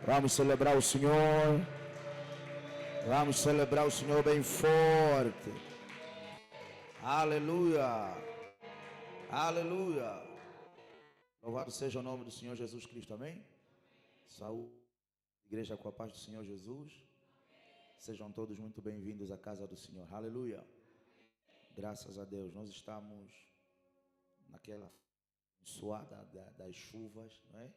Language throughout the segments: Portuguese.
Vamos celebrar o Senhor. Vamos celebrar o Senhor bem forte. Aleluia. Aleluia. Louvado seja o nome do Senhor Jesus Cristo. Amém? Saúde, igreja, com a paz do Senhor Jesus. Sejam todos muito bem-vindos à casa do Senhor. Aleluia. Graças a Deus. Nós estamos naquela suada das chuvas, não é?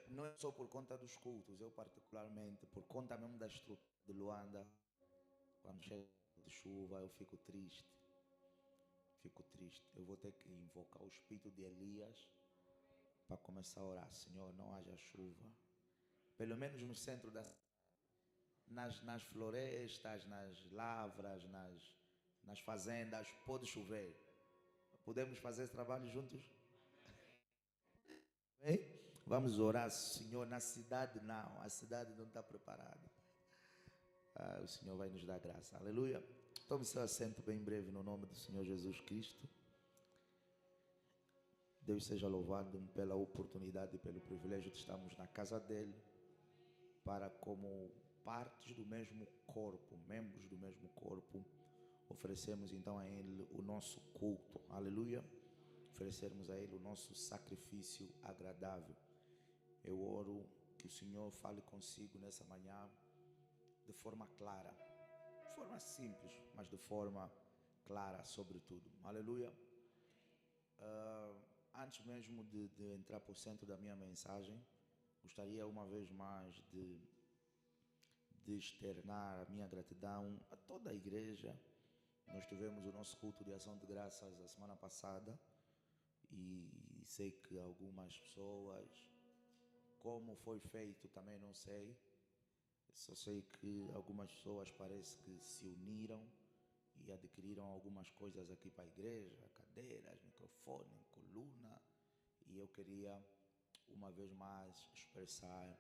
Não é só por conta dos cultos, eu particularmente, por conta mesmo da estrutura de Luanda, quando chega de chuva eu fico triste. Eu vou ter que invocar o espírito de Elias para começar a orar. Senhor, não haja chuva. Pelo menos no centro nas florestas, nas lavras, nas fazendas, pode chover. Podemos fazer esse trabalho juntos? Hein? Vamos orar, Senhor. Na cidade não, a cidade não está preparada. O Senhor vai nos dar graça. Aleluia. Tome seu assento bem breve no nome do Senhor Jesus Cristo. Deus seja louvado pela oportunidade e pelo privilégio de estarmos na casa dele, para, como partes do mesmo corpo, membros do mesmo corpo, oferecemos então a ele o nosso culto. Aleluia. Oferecermos a ele o nosso sacrifício agradável. Eu oro que o Senhor fale consigo nessa manhã de forma clara, de forma simples, mas de forma clara sobretudo. Aleluia. Antes mesmo de entrar por centro da minha mensagem, gostaria uma vez mais de externar a minha gratidão a toda a igreja. Nós tivemos o nosso culto de ação de graças a semana passada e sei que algumas pessoas, como foi feito também não sei, só sei que algumas pessoas parece que se uniram e adquiriram algumas coisas aqui para a igreja, cadeiras, microfone, coluna, e eu queria uma vez mais expressar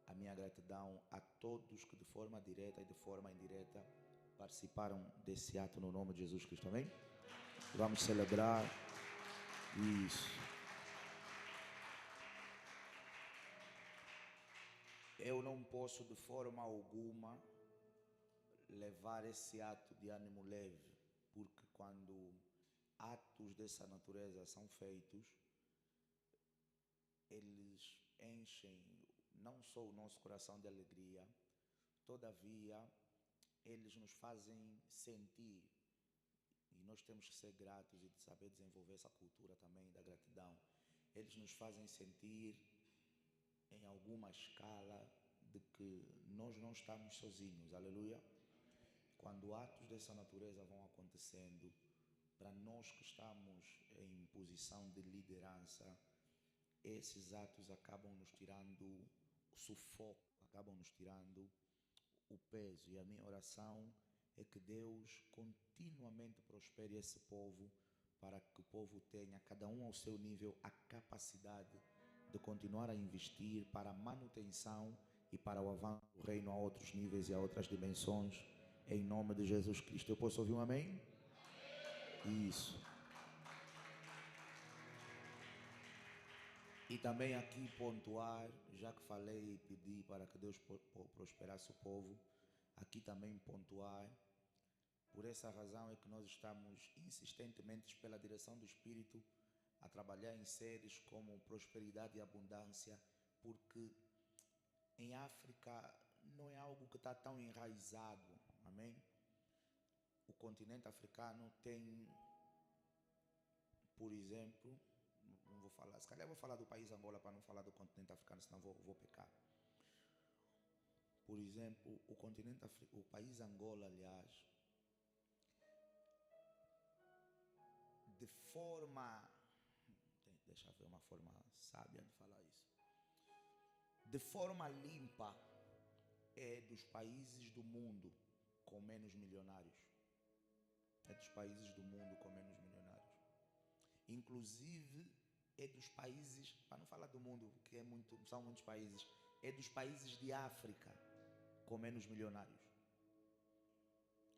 a minha gratidão a todos que de forma direta e de forma indireta participaram desse ato no nome de Jesus Cristo. Amém? Vamos celebrar isso. Eu não posso de forma alguma levar esse ato de ânimo leve, porque quando atos dessa natureza são feitos, eles enchem não só o nosso coração de alegria, todavia eles nos fazem sentir, e nós temos que ser gratos e de saber desenvolver essa cultura também da gratidão. Eles nos fazem sentir em alguma escala de que nós não estamos sozinhos. Aleluia. Quando atos dessa natureza vão acontecendo, para nós que estamos em posição de liderança, esses atos acabam nos tirando o sufoco, acabam nos tirando o peso. E a minha oração é que Deus continuamente prospere esse povo, para que o povo tenha, cada um ao seu nível, a capacidade de continuar a investir para a manutenção e para o avanço do reino a outros níveis e a outras dimensões, em nome de Jesus Cristo. Eu posso ouvir um amém? Isso. E também aqui pontuar, já que falei e pedi para que Deus prosperasse o povo, aqui também pontuar, por essa razão é que nós estamos insistentemente, pela direção do Espírito, a trabalhar em séries como prosperidade e abundância, porque em África não é algo que está tão enraizado. Amém? O continente africano tem, por exemplo, não vou falar, se calhar vou falar do país Angola para não falar do continente africano, senão vou pecar. Por exemplo, o país Angola, aliás, de forma, deixa eu ver uma forma sábia de falar isso, de forma limpa, é dos países do mundo com menos milionários. É dos países do mundo com menos milionários. Inclusive é dos países, para não falar do mundo, que são muitos países, é dos países de África com menos milionários.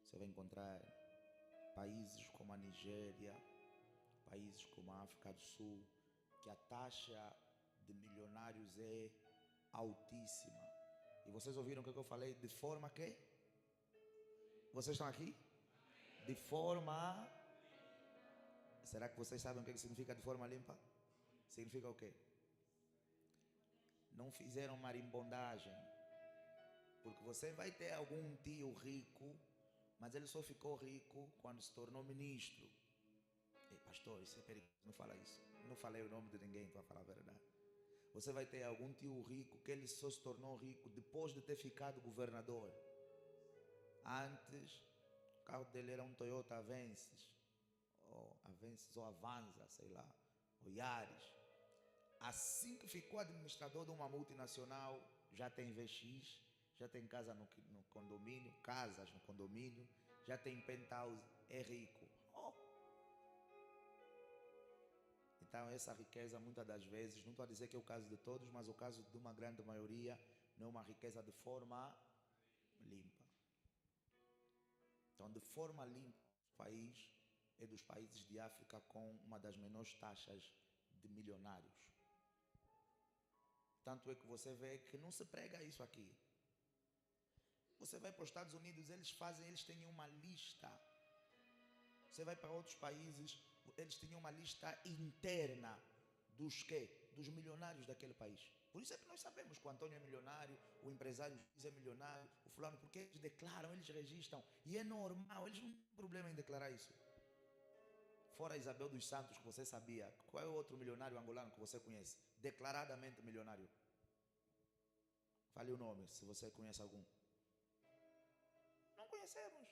Você vai encontrar países como a Nigéria, países como a África do Sul, que a taxa de milionários é altíssima. E vocês ouviram o que eu falei? De forma que? Vocês estão aqui? De forma... Será que vocês sabem o que significa de forma limpa? Significa o quê? Não fizeram marimbondagem. Porque você vai ter algum tio rico, mas ele só ficou rico quando se tornou ministro. Ei, pastor, isso é perigoso, não fala isso. Não falei o nome de ninguém, para falar a verdade. Você vai ter algum tio rico que ele só se tornou rico depois de ter ficado governador. Antes, o carro dele era um Toyota Avensis, ou Avanza, sei lá, ou Yaris. Assim que ficou administrador de uma multinacional, já tem VX, já tem casa no condomínio, casas no condomínio, já tem penthouse, é rico. Então essa riqueza muitas das vezes, não estou a dizer que é o caso de todos, mas o caso de uma grande maioria, não é uma riqueza de forma limpa. Então de forma limpa, o país é dos países de África com uma das menores taxas de milionários. Tanto é que você vê que não se prega isso aqui. Você vai para os Estados Unidos, eles têm uma lista. Você vai para outros países, eles tinham uma lista interna dos quê? Dos milionários daquele país. Por isso é que nós sabemos que o Antônio é milionário, o empresário é milionário, o fulano, porque eles declaram, eles registram. E é normal, eles não têm problema em declarar isso. Fora Isabel dos Santos, que você sabia. Qual é o outro milionário angolano que você conhece? Declaradamente milionário. Fale o nome, se você conhece algum. Não conhecemos.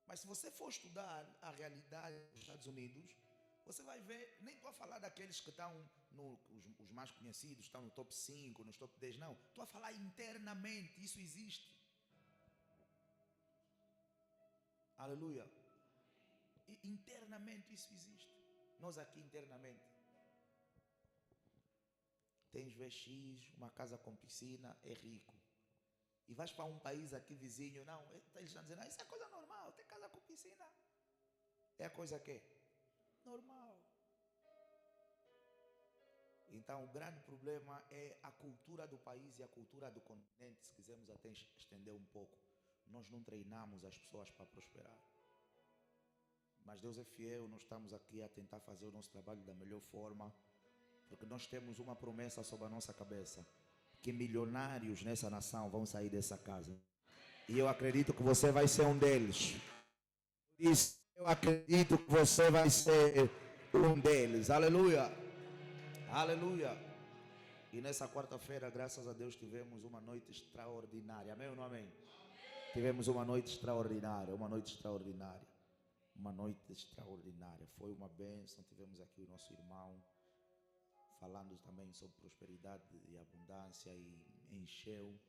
Mas se você for estudar a realidade dos Estados Unidos, você vai ver, nem estou a falar daqueles que estão, os mais conhecidos, estão no top 5, nos top 10, não. Estou a falar internamente, isso existe. Aleluia. E internamente isso existe. Nós aqui internamente. Tens VX, uma casa com piscina, é rico. E vais para um país aqui vizinho, não, eles estão dizendo, isso é coisa normal, tem casa com piscina. É a coisa que? Normal. Então o grande problema é a cultura do país e a cultura do continente, se quisermos até estender um pouco. Nós não treinamos as pessoas para prosperar. Mas Deus é fiel, nós estamos aqui a tentar fazer o nosso trabalho da melhor forma, porque nós temos uma promessa sobre a nossa cabeça. Que milionários nessa nação vão sair dessa casa. E eu acredito que você vai ser um deles. Isso, eu acredito que você vai ser um deles. Aleluia. Aleluia. E nessa quarta-feira, graças a Deus, tivemos uma noite extraordinária. Amém ou não amém? Tivemos uma noite extraordinária. Uma noite extraordinária. Uma noite extraordinária. Foi uma bênção. Tivemos aqui o nosso irmão falando também sobre prosperidade e abundância e encheu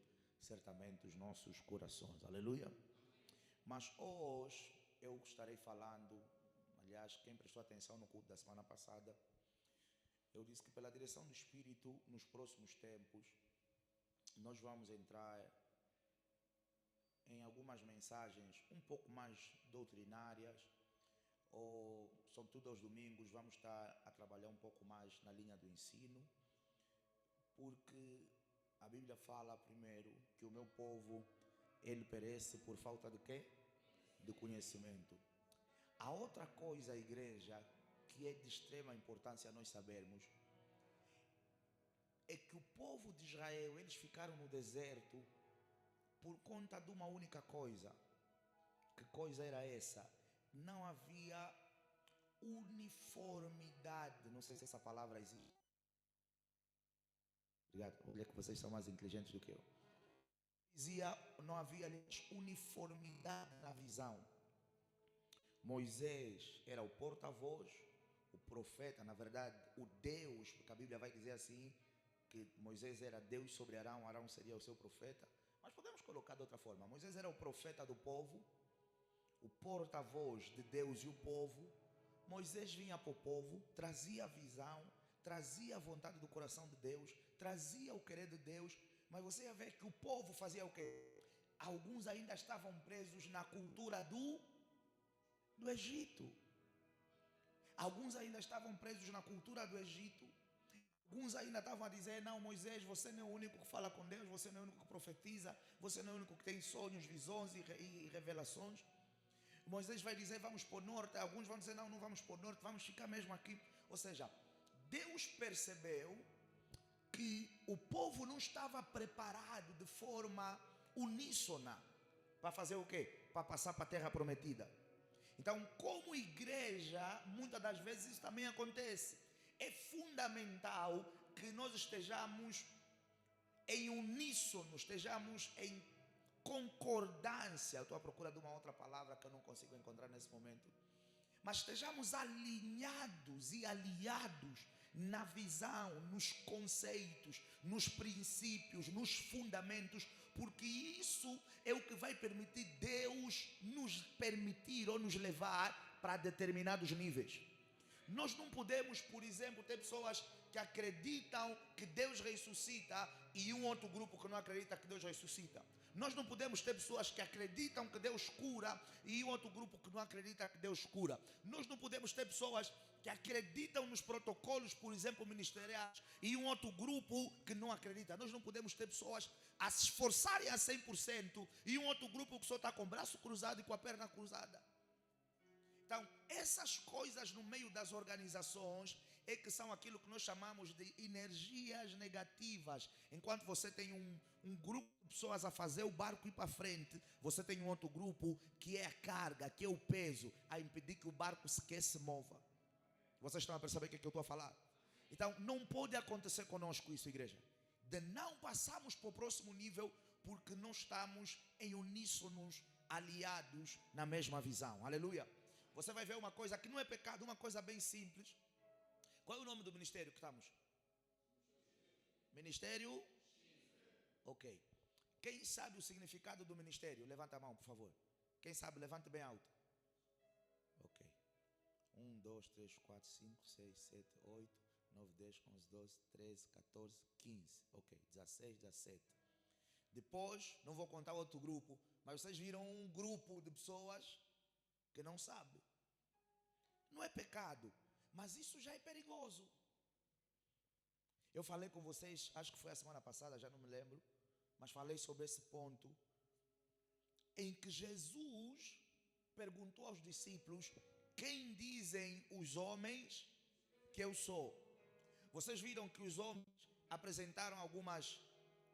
certamente os nossos corações, aleluia. Mas hoje eu estarei falando, aliás, quem prestou atenção no culto da semana passada, eu disse que pela direção do Espírito, nos próximos tempos, nós vamos entrar em algumas mensagens um pouco mais doutrinárias, ou sobretudo aos domingos vamos estar a trabalhar um pouco mais na linha do ensino, porque a Bíblia fala primeiro que o meu povo, ele perece por falta de quê? De conhecimento. A outra coisa, igreja, que é de extrema importância nós sabermos, é que o povo de Israel, eles ficaram no deserto por conta de uma única coisa. Que coisa era essa? Não havia uniformidade. Não sei se essa palavra existe. Obrigado. Olha que vocês são mais inteligentes do que eu. Dizia, não havia uniformidade na visão. Moisés era o porta-voz, o profeta, na verdade, o Deus, porque a Bíblia vai dizer assim, que Moisés era Deus sobre Arão, Arão seria o seu profeta. Mas podemos colocar de outra forma. Moisés era o profeta do povo, o porta-voz de Deus e o povo. Moisés vinha para o povo, trazia a visão, trazia a vontade do coração de Deus, trazia o querer de Deus, mas você ia ver que o povo fazia o quê? Alguns ainda estavam presos na cultura do Egito. Alguns ainda estavam presos na cultura do Egito. Alguns ainda estavam a dizer: não, Moisés, você não é o único que fala com Deus, você não é o único que profetiza, você não é o único que tem sonhos, visões e revelações. Moisés vai dizer: vamos para o norte. Alguns vão dizer: não, não vamos para o norte, vamos ficar mesmo aqui. Ou seja, Deus percebeu que o povo não estava preparado de forma uníssona para fazer o quê? Para passar para a terra prometida. Então, como igreja, muitas das vezes isso também acontece. É fundamental que nós estejamos em uníssono, estejamos em concordância. Eu estou à procura de uma outra palavra que eu não consigo encontrar nesse momento. Mas estejamos alinhados e aliados na visão, nos conceitos, nos princípios, nos fundamentos, porque isso é o que vai permitir Deus nos permitir ou nos levar para determinados níveis. Nós não podemos, por exemplo, ter pessoas que acreditam que Deus ressuscita e um outro grupo que não acredita que Deus ressuscita. Nós não podemos ter pessoas que acreditam que Deus cura e um outro grupo que não acredita que Deus cura. Nós não podemos ter pessoas que acreditam nos protocolos, por exemplo, ministeriais, e um outro grupo que não acredita. Nós não podemos ter pessoas a se esforçarem a 100% e um outro grupo que só está com o braço cruzado e com a perna cruzada. Então, essas coisas no meio das organizações é que são aquilo que nós chamamos de energias negativas. Enquanto você tem um grupo de pessoas a fazer o barco ir para frente, você tem um outro grupo que é a carga, que é o peso, a impedir que o barco sequer se mova. Vocês estão a perceber o que eu estou a falar? Então, não pode acontecer conosco isso, igreja. De não passarmos para o próximo nível porque não estamos em uníssonos, aliados na mesma visão. Aleluia. Você vai ver uma coisa que não é pecado, uma coisa bem simples. Qual é o nome do ministério que estamos? Ministério? Ok. Quem sabe o significado do ministério? Levanta a mão, por favor. Quem sabe, levante bem alto. Ok. 1, 2, 3, 4, 5, 6, 7, 8, 9, 10, 11, 12, 13, 14, 15. Ok. 16, 17. Depois, não vou contar outro grupo, mas vocês viram um grupo de pessoas que não sabe. Não é pecado, mas isso já é perigoso. Eu falei com vocês, acho que foi a semana passada, já não me lembro, mas falei sobre esse ponto em que Jesus perguntou aos discípulos: quem dizem os homens que eu sou? Vocês viram que os homens apresentaram algumas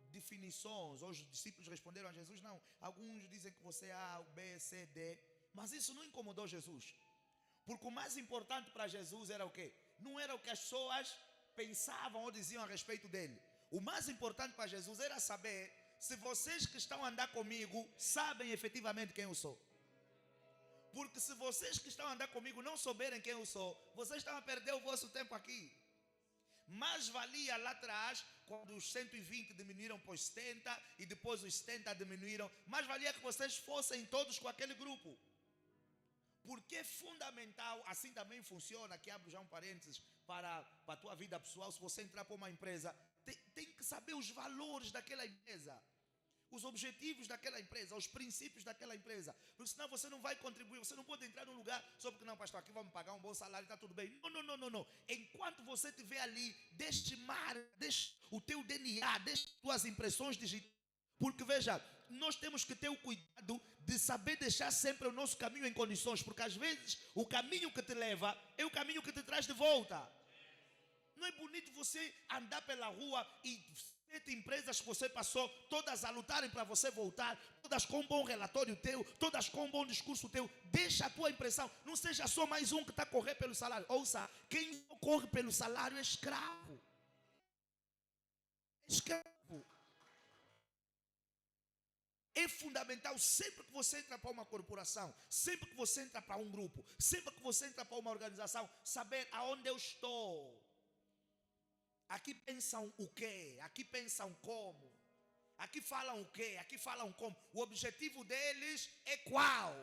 definições, os discípulos responderam a Jesus: não, alguns dizem que você é A, B, C, D. Mas isso não incomodou Jesus, porque o mais importante para Jesus era o quê? Não era o que as pessoas pensavam ou diziam a respeito dele. O mais importante para Jesus era saber se vocês que estão a andar comigo sabem efetivamente quem eu sou. Porque se vocês que estão a andar comigo não souberem quem eu sou, vocês estão a perder o vosso tempo aqui. Mais valia lá atrás, quando os 120 diminuíram para os 70 e depois os 70 diminuíram, mais valia que vocês fossem todos com aquele grupo. Porque é fundamental, assim também funciona, aqui abro já um parênteses para a tua vida pessoal. Se você entrar para uma empresa, tem que saber os valores daquela empresa, os objetivos daquela empresa, os princípios daquela empresa, porque senão você não vai contribuir. Você não pode entrar num lugar só porque não, pastor, aqui vamos pagar um bom salário e está tudo bem. Não. Enquanto você estiver ali, deixe o teu DNA, deixe tuas impressões digitais. Porque veja, nós temos que ter o cuidado de saber deixar sempre o nosso caminho em condições, porque às vezes o caminho que te leva é o caminho que te traz de volta. Não é bonito você andar pela rua e 7 empresas que você passou, todas a lutarem para você voltar, todas com um bom relatório teu, todas com um bom discurso teu. Deixa a tua impressão, não seja só mais um que está a correr pelo salário. Ouça, quem corre pelo salário é escravo. Escravo. É fundamental, sempre que você entra para uma corporação, sempre que você entra para um grupo, sempre que você entra para uma organização, saber aonde eu estou. Aqui pensam o quê? Aqui pensam como? Aqui falam o quê? Aqui falam como? O objetivo deles é qual?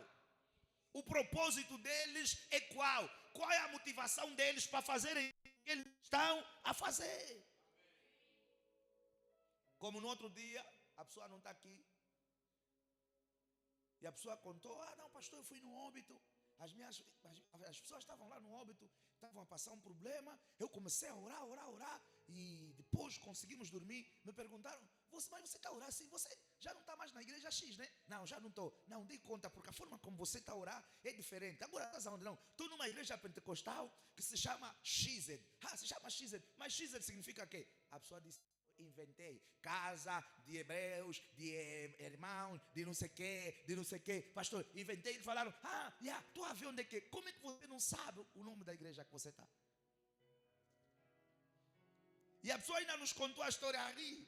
O propósito deles é qual? Qual é a motivação deles para fazerem o que eles estão a fazer? Como no outro dia, a pessoa não está aqui. E a pessoa contou: não, pastor, eu fui no óbito. As pessoas estavam lá no óbito, estavam a passar um problema. Eu comecei a orar. e depois conseguimos dormir. Me perguntaram, mas você está a orar assim? Você já não está mais na igreja X, né? Não, já não estou. Não, dei conta, porque a forma como você está a orar é diferente. Agora estás aonde? Não, estou numa igreja pentecostal que se chama XZ. Se chama XZ, mas XZ significa o quê? A pessoa disse, inventei casa de hebreus, de irmãos, de não sei o que, pastor, inventei. Eles falaram, tu a ver onde é que, como é que você não sabe o nome da igreja que você está? E a pessoa ainda nos contou a história a rir.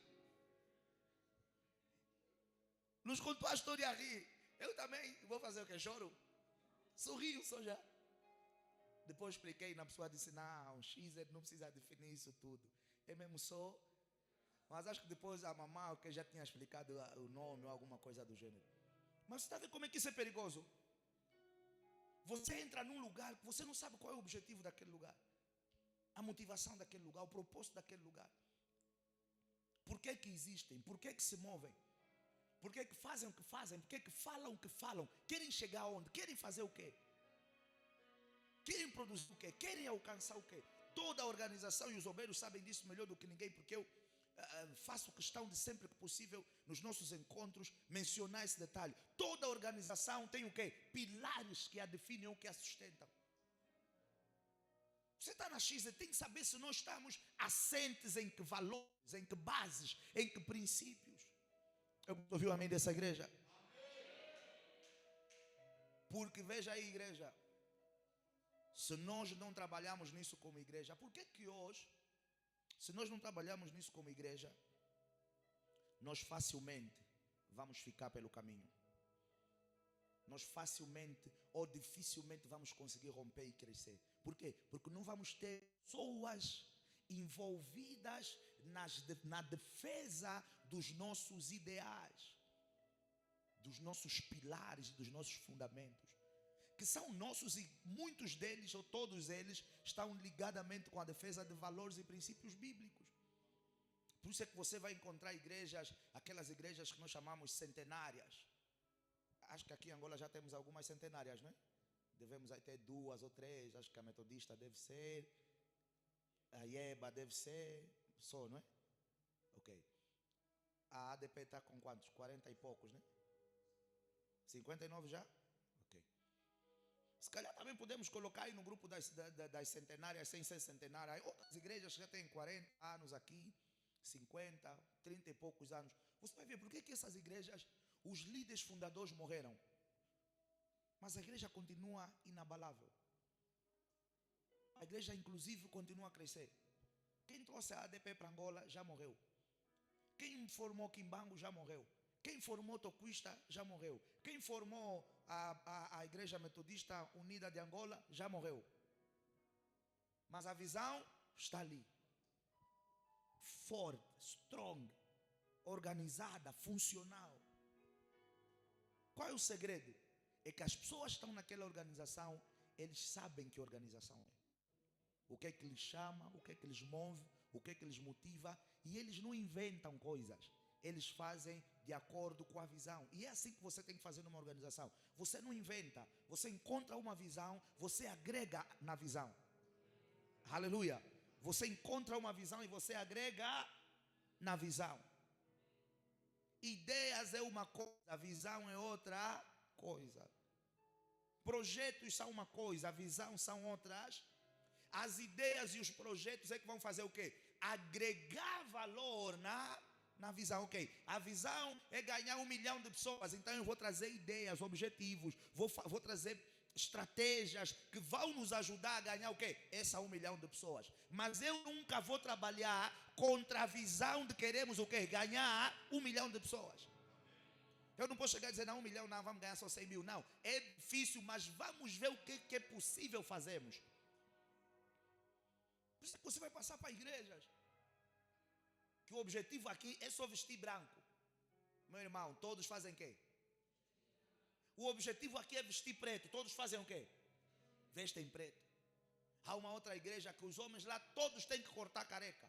Nos contou a história a rir. Eu também vou fazer o que? Choro? Sorrio só já. Depois expliquei, na pessoa disse, não, XZ não precisa definir isso tudo. Eu mesmo sou. Mas acho que depois a mamãe que já tinha explicado o nome ou alguma coisa do gênero. Mas você está vendo como é que isso é perigoso? Você entra num lugar que você não sabe qual é o objetivo daquele lugar. A motivação daquele lugar, o propósito daquele lugar. Por que que existem? Por que que se movem? Por que que fazem o que fazem? Por que que falam o que falam? Querem chegar aonde? Querem fazer o quê? Querem produzir o quê? Querem alcançar o quê? Toda a organização e os obreiros sabem disso melhor do que ninguém, porque eu faço questão de sempre que possível, nos nossos encontros, mencionar esse detalhe. Toda a organização tem o quê? Pilares que a definem ou que a sustentam. Você está na X, tem que saber se nós estamos assentes em que valores, em que bases, em que princípios. Eu ouvi o amém dessa igreja? Porque veja aí, igreja, se nós não trabalhamos nisso como igreja, por que que hoje, se nós não trabalhamos nisso como igreja, nós facilmente vamos ficar pelo caminho? Nós facilmente ou dificilmente vamos conseguir romper e crescer. Por quê? Porque não vamos ter pessoas envolvidas na defesa dos nossos ideais, dos nossos pilares, dos nossos fundamentos, que são nossos, e muitos deles, ou todos eles, estão ligadamente com a defesa de valores e princípios bíblicos. Por isso é que você vai encontrar igrejas, aquelas igrejas que nós chamamos centenárias. Acho que aqui em Angola já temos algumas centenárias, não é? Devemos aí ter 2 ou 3. Acho que a metodista deve ser, a IEBA deve ser, só, não é? Ok. A ADP está com quantos? 40 e poucos, né? 59 já? Ok. Se calhar também podemos colocar aí no grupo das centenárias, sem ser centenárias, outras igrejas que já têm 40 anos aqui, 50, 30 e poucos anos. Você vai ver por que essas igrejas, os líderes fundadores morreram, mas a igreja continua inabalável. A igreja inclusive continua a crescer. Quem trouxe a ADP para Angola já morreu. Quem formou Quimbango já morreu. Quem formou Toquista já morreu. Quem formou a Igreja Metodista Unida de Angola já morreu. Mas a visão está ali. Forte, strong, organizada, funcional. Qual é o segredo? É que as pessoas que estão naquela organização, eles sabem que organização é. O que é que lhes chama, o que é que lhes move, o que é que lhes motiva. E eles não inventam coisas. Eles fazem de acordo com a visão. E é assim que você tem que fazer numa organização. Você não inventa. Você encontra uma visão, você agrega na visão. Aleluia. Você encontra uma visão e você agrega na visão. Ideias é uma coisa, a visão é outra coisa. Projetos são uma coisa, a visão são outras. As ideias e os projetos é que vão fazer o quê? Agregar valor na visão, ok? A visão é ganhar 1 milhão de pessoas, então eu vou trazer ideias, objetivos, vou trazer estratégias que vão nos ajudar a ganhar o quê? Essa 1 milhão de pessoas. Mas eu nunca vou trabalhar contra a visão de queremos o quê? Ganhar 1 milhão de pessoas. Eu não posso chegar e dizer, não, 1 milhão não, vamos ganhar só 100 mil. Não, é difícil, mas vamos ver o que é possível fazermos. Por isso que você vai passar para igrejas que o objetivo aqui é só vestir branco. Meu irmão, todos fazem o quê? O objetivo aqui é vestir preto. Todos fazem o quê? Vestem preto. Há uma outra igreja que os homens lá todos têm que cortar careca.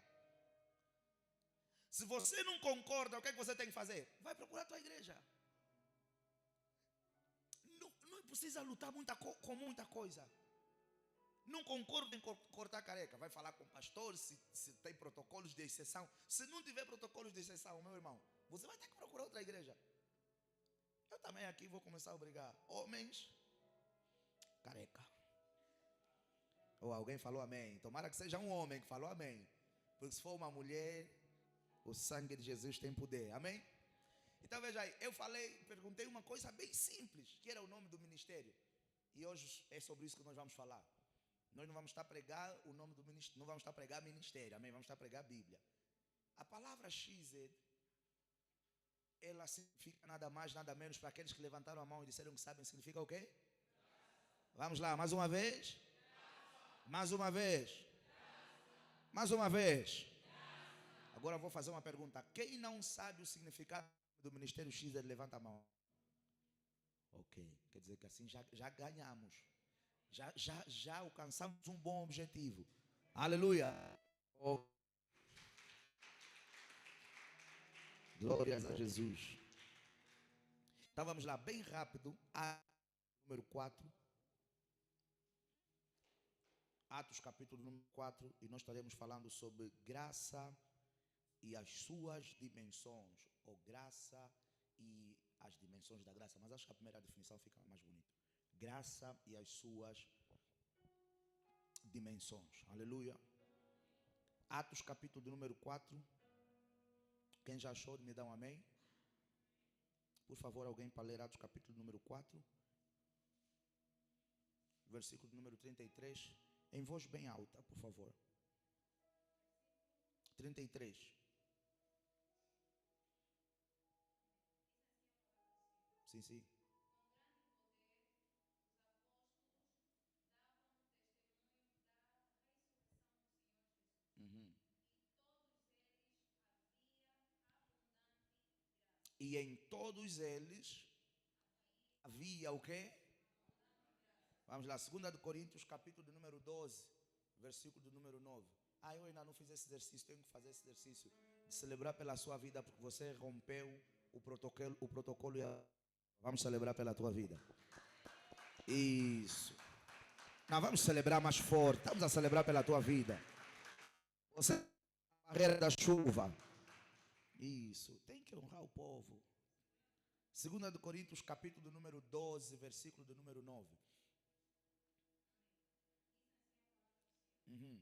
Se você não concorda, o que é que você tem que fazer? Vai procurar a tua igreja. Não precisa lutar com muita coisa. Não concordo em cortar careca. Vai falar com o pastor se tem protocolos de exceção. Se não tiver protocolos de exceção, meu irmão, você vai ter que procurar outra igreja. Eu também aqui vou começar a obrigar homens careca. Ou alguém falou amém. Tomara que seja um homem que falou amém. Porque se for uma mulher, o sangue de Jesus tem poder. Amém? Então veja aí, perguntei uma coisa bem simples, que era o nome do ministério. E hoje é sobre isso que nós vamos falar. Nós não vamos estar a pregar o nome do ministério, não vamos estar a pregar ministério, amém? Vamos estar a pregar a Bíblia. A palavra XZ, ela significa nada mais, nada menos, para aqueles que levantaram a mão e disseram que sabem, significa o quê? Vamos lá, mais uma vez. Mais uma vez. Mais uma vez. Agora eu vou fazer uma pergunta. Quem não sabe o significado do ministério XZ, levanta a mão. Ok, quer dizer que assim já ganhamos. Já alcançamos um bom objetivo. Aleluia. Oh. Glórias a Jesus. Então vamos lá, bem rápido. Número 4. Atos capítulo número 4. E nós estaremos falando sobre graça e as suas dimensões. Ou graça e as dimensões da graça. Mas acho que a primeira definição fica mais bonita. Graça e as suas dimensões. Aleluia. Atos capítulo número 4. Quem já achou, me dá um amém. Por favor, alguém para ler Atos capítulo número 4. Versículo número 33. Em voz bem alta, por favor. 33. Sim, sim. Uhum. E em todos eles havia o quê? Vamos lá, 2 de Coríntios, capítulo número 12, versículo número 9. Eu ainda não fiz esse exercício, tenho que fazer esse exercício de celebrar pela sua vida, porque você rompeu o protocolo. Vamos celebrar pela tua vida. Isso. Não, vamos celebrar mais forte. Estamos a celebrar pela tua vida. Você é a barreira da chuva. Isso. Tem que honrar o povo. 2 de Coríntios, capítulo número 12, versículo do número 9. Uhum.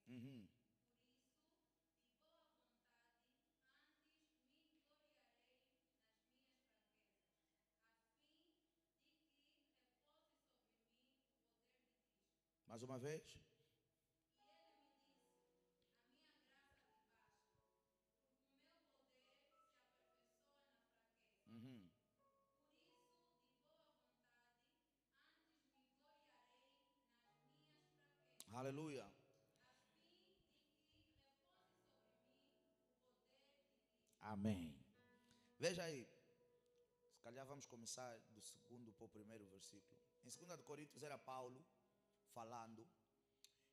Uhum. Mais uma vez. Uhum. Aleluia. Amém. Veja aí. Se calhar vamos começar do segundo para o primeiro versículo. Em 2 de Coríntios era Paulo falando.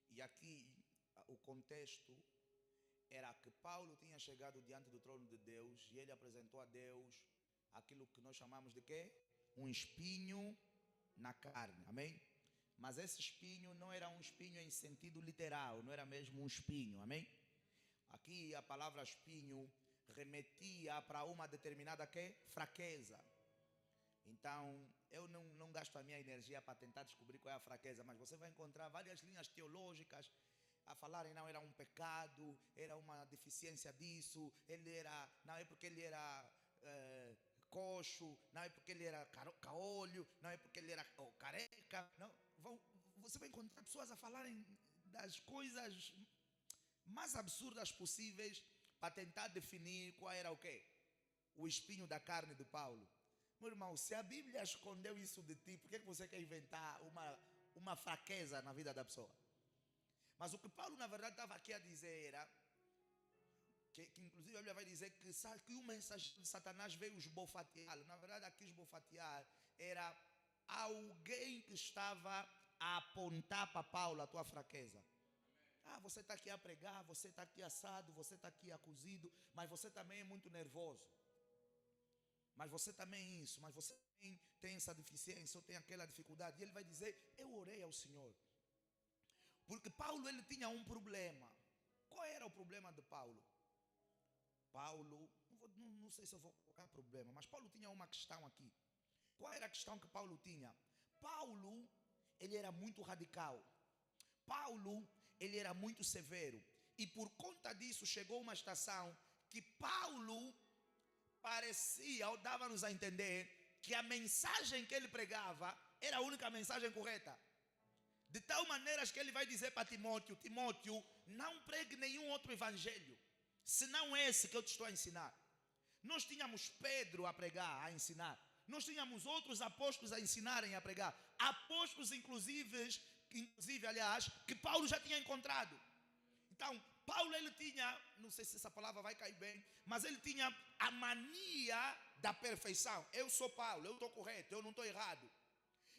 E aqui o contexto era que Paulo tinha chegado diante do trono de Deus e ele apresentou a Deus aquilo que nós chamamos de quê? Um espinho na carne, amém? Mas esse espinho não era um espinho em sentido literal, não era mesmo um espinho, amém? Aqui a palavra espinho remetia para uma determinada quê? Fraqueza. Então, eu não gasto a minha energia para tentar descobrir qual é a fraqueza, mas você vai encontrar várias linhas teológicas a falarem, não, era um pecado, era uma deficiência disso, não é porque ele era coxo, não é porque ele era caolho, não é porque ele era careca, não. Você vai encontrar pessoas a falarem das coisas mais absurdas possíveis para tentar definir qual era o quê? O espinho da carne de Paulo. Meu irmão, se a Bíblia escondeu isso de ti, por que você quer inventar uma fraqueza na vida da pessoa? Mas o que Paulo na verdade estava aqui a dizer era que inclusive a Bíblia vai dizer que o mensageiro de Satanás veio esbofateá-lo. Na verdade aqui esbofatear era alguém que estava a apontar para Paulo a tua fraqueza. Ah, você está aqui a pregar, você está aqui assado, você está aqui a cozido, mas você também é muito nervoso. Mas você também é isso, mas você tem essa deficiência ou tem aquela dificuldade. E ele vai dizer, eu orei ao Senhor. Porque Paulo, ele tinha um problema. Qual era o problema de Paulo? Paulo, não sei se eu vou colocar problema, mas Paulo tinha uma questão aqui. Qual era a questão que Paulo tinha? Paulo, ele era muito radical. Paulo, ele era muito severo. E por conta disso, chegou uma estação que Paulo parecia, ou dava-nos a entender, que a mensagem que ele pregava era a única mensagem correta. De tal maneira que ele vai dizer para Timóteo, Timóteo, não pregue nenhum outro evangelho, senão esse que eu te estou a ensinar. Nós tínhamos Pedro a pregar, a ensinar. Nós tínhamos outros apóstolos a ensinarem a pregar. Apóstolos, inclusive, aliás, que Paulo já tinha encontrado. Então, Paulo, ele tinha, não sei se essa palavra vai cair bem, mas ele tinha a mania da perfeição. Eu sou Paulo, eu estou correto, eu não estou errado.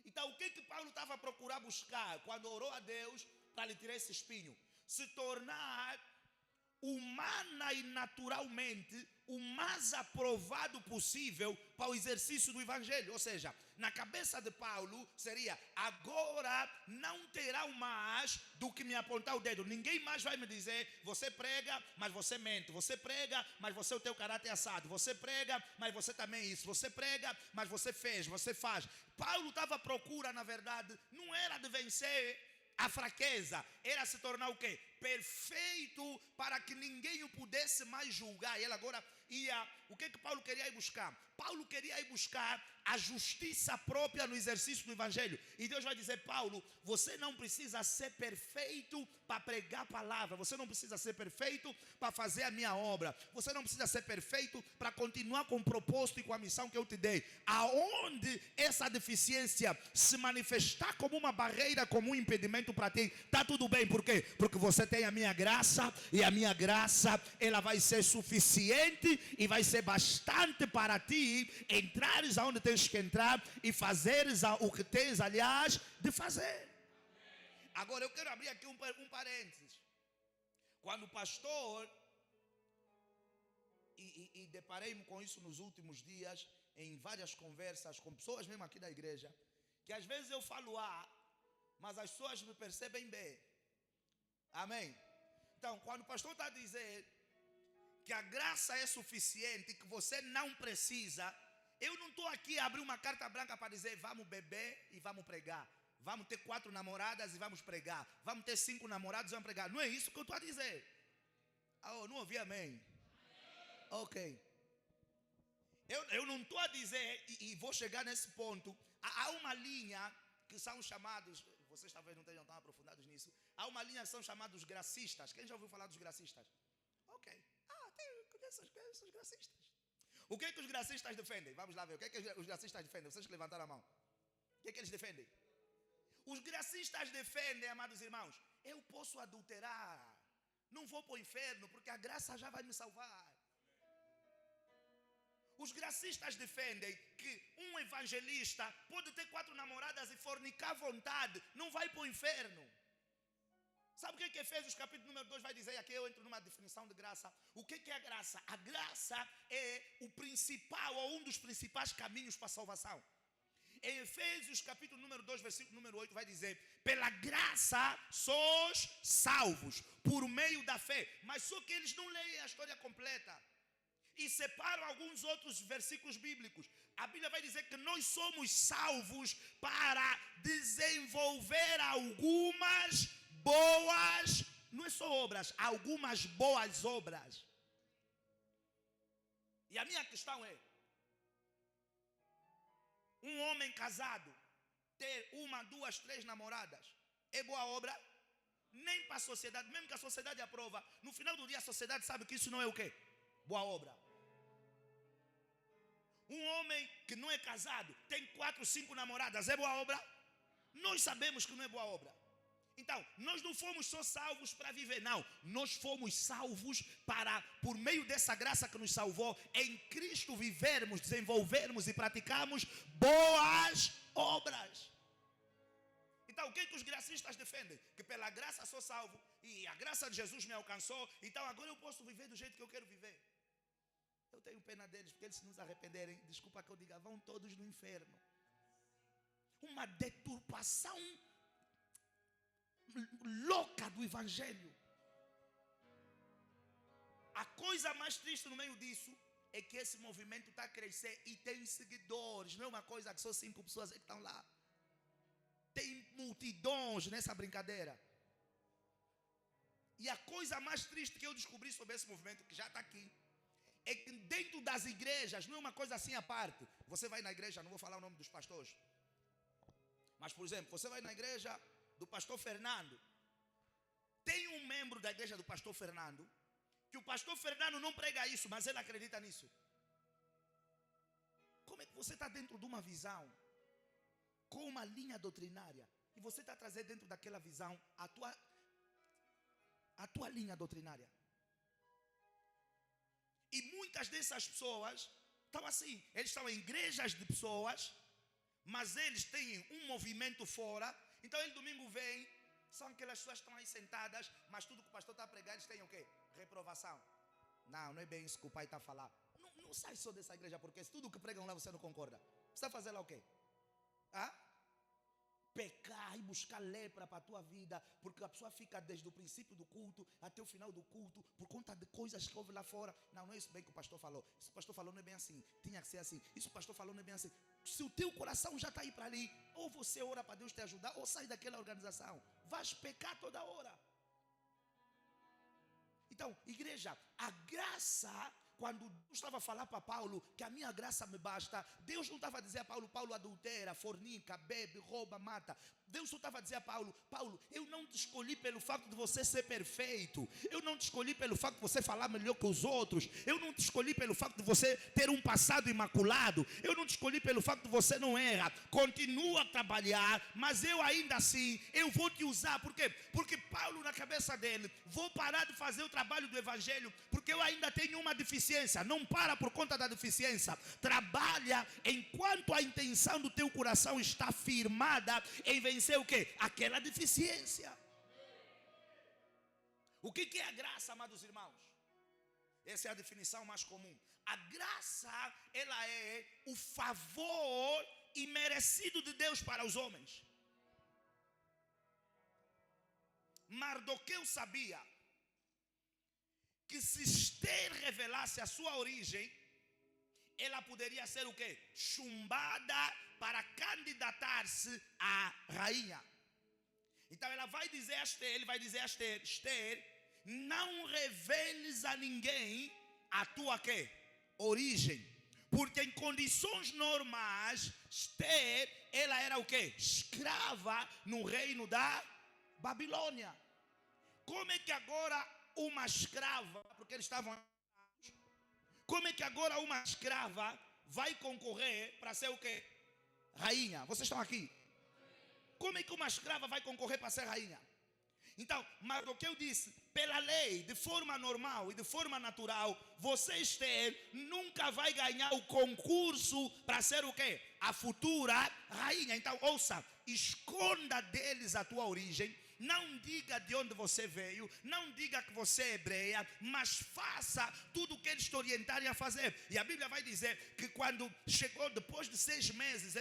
Então, o que Paulo estava a procurar buscar quando orou a Deus para lhe tirar esse espinho? Se tornar humana e naturalmente o mais aprovado possível para o exercício do evangelho. Ou seja, na cabeça de Paulo seria, agora não terá mais do que me apontar o dedo. Ninguém mais vai me dizer, você prega, mas você mente. Você prega, mas você o teu caráter é assado. Você prega, mas você também é isso. Você prega, mas você fez, você faz. Paulo estava à procura, na verdade, não era de vencer a fraqueza, era se tornar o quê? Perfeito, para que ninguém o pudesse mais julgar. E ele agora ia, o que Paulo queria ir buscar? Paulo queria ir buscar a justiça própria no exercício do evangelho. E Deus vai dizer, Paulo, você não precisa ser perfeito para pregar a palavra. Você não precisa ser perfeito para fazer a minha obra. Você não precisa ser perfeito para continuar com o propósito e com a missão que eu te dei. Aonde essa deficiência se manifestar como uma barreira, como um impedimento para ti, está tudo bem. Por quê? Porque você tem a minha graça, e a minha graça, ela vai ser suficiente e vai ser bastante para ti entrares aonde tens que entrar e fazeres o que tens, aliás, de fazer. Agora eu quero abrir aqui um parênteses. Quando o pastor, e deparei-me com isso nos últimos dias, em várias conversas com pessoas mesmo aqui da igreja, que às vezes eu falo A, mas as pessoas me percebem B. Amém? Então, quando o pastor está a dizer que a graça é suficiente, que você não precisa, eu não estou aqui a abrir uma carta branca para dizer vamos beber e vamos pregar, vamos ter 4 namoradas e vamos pregar, vamos ter 5 namorados e vamos pregar. Não é isso que eu estou a dizer. Oh, não ouvi amém? Ok. Eu não estou a dizer, e vou chegar nesse ponto. Há uma linha que são chamados, vocês talvez não estejam tão aprofundados nisso, há uma linha que são chamados gracistas. Quem já ouviu falar dos gracistas? Ok. Conheço os gracistas. O que é que os gracistas defendem? Vamos lá ver. O que é que os gracistas defendem? Vocês que levantaram a mão. O que é que eles defendem? Os gracistas defendem, amados irmãos, eu posso adulterar, não vou para o inferno, porque a graça já vai me salvar. Os gracistas defendem que um evangelista pode ter 4 namoradas e fornicar à vontade, não vai para o inferno. Sabe o que Efésios capítulo número 2 vai dizer? Aqui eu entro numa definição de graça. O que é a graça? A graça é o principal, ou um dos principais caminhos para a salvação. Em Efésios capítulo número 2, versículo número 8 vai dizer, pela graça sois salvos, por meio da fé. Mas só que eles não leem a história completa e separam alguns outros versículos bíblicos. A Bíblia vai dizer que nós somos salvos para desenvolver algumas boas, não é só obras, algumas boas obras. E a minha questão é, um homem casado ter 1, 2, 3 namoradas é boa obra? Nem para a sociedade, mesmo que a sociedade aprova, no final do dia a sociedade sabe que isso não é o quê? Boa obra. Um homem que não é casado tem 4, 5 namoradas, é boa obra? Nós sabemos que não é boa obra. Então, nós não fomos só salvos para viver, não. Nós fomos salvos para, por meio dessa graça que nos salvou, em Cristo vivermos, desenvolvermos e praticarmos boas obras. Então, o que os gracistas defendem? Que pela graça sou salvo e a graça de Jesus me alcançou, então agora eu posso viver do jeito que eu quero viver. Eu tenho pena deles, porque eles se nos arrependerem, desculpa que eu diga, vão todos no inferno. Uma deturpação louca do evangelho. A coisa mais triste no meio disso é que esse movimento está a crescer e tem seguidores. Não é uma coisa que só 5 pessoas que estão lá. Tem multidões nessa brincadeira. E a coisa mais triste que eu descobri sobre esse movimento, que já está aqui, é que dentro das igrejas, não é uma coisa assim à parte. Você vai na igreja, não vou falar o nome dos pastores, mas por exemplo, você vai na igreja do pastor Fernando. Tem um membro da igreja do pastor Fernando, que o pastor Fernando não prega isso, mas ele acredita nisso. Como é que você está dentro de uma visão com uma linha doutrinária e você está trazendo dentro daquela visão a tua linha doutrinária? E muitas dessas pessoas estão assim, eles estão em igrejas de pessoas, mas eles têm um movimento fora. Então ele domingo vem, são aquelas pessoas que estão aí sentadas, mas tudo que o pastor está a pregar, eles têm o quê? Reprovação. Não é bem isso que o pai está a falar. Não sai só dessa igreja, porque se tudo que pregam lá você não concorda, você está fazendo lá o quê? Pecar e buscar lepra para a tua vida, porque a pessoa fica desde o princípio do culto até o final do culto, por conta de coisas que houve lá fora. Não é isso bem que o pastor falou. Isso o pastor falou não é bem assim, tinha que ser assim. Isso o pastor falou não é bem assim. Se o teu coração já está aí para ali, ou você ora para Deus te ajudar, ou sai daquela organização. Vais pecar toda hora. Então, igreja, a graça, quando Deus estava a falar para Paulo que a minha graça me basta, Deus não estava a dizer a Paulo, Paulo adultera, fornica, bebe, rouba, mata. Deus não estava a dizer a Paulo, Paulo, eu não te escolhi pelo facto de você ser perfeito. Eu não te escolhi pelo facto de você falar melhor que os outros. Eu não te escolhi pelo facto de você ter um passado imaculado. Eu não te escolhi pelo facto de você não erra. Continua a trabalhar, mas eu ainda assim, eu vou te usar. Por quê? Porque Paulo na cabeça dele, vou parar de fazer o trabalho do evangelho, porque eu ainda tenho uma deficiência. Não para por conta da deficiência. Trabalha enquanto a intenção do teu coração está firmada em vencer o quê? Aquela deficiência. O que é a graça, amados irmãos? Essa é a definição mais comum. A graça, ela é o favor imerecido de Deus para os homens. Mardoqueu sabia que se Esther revelasse a sua origem, ela poderia ser o quê? Chumbada para candidatar-se à rainha. Então ela vai dizer a Esther, ele vai dizer a Esther, Esther, não reveles a ninguém a tua quê? Origem. Porque em condições normais, Esther, ela era o quê? Escrava no reino da Babilônia. Como é que agora uma escrava, porque eles estavam... Como é que agora uma escrava vai concorrer para ser o quê? Rainha. Vocês estão aqui? Como é que uma escrava vai concorrer para ser rainha? Então, Mardoqueu disse, pela lei, de forma normal e de forma natural, você, Esther, nunca vai ganhar o concurso para ser o quê? A futura rainha. Então, ouça, esconda deles a tua origem. Não diga de onde você veio, não diga que você é hebreia, mas faça tudo o que eles te orientarem a fazer. E a Bíblia vai dizer que quando chegou, depois de 6 meses,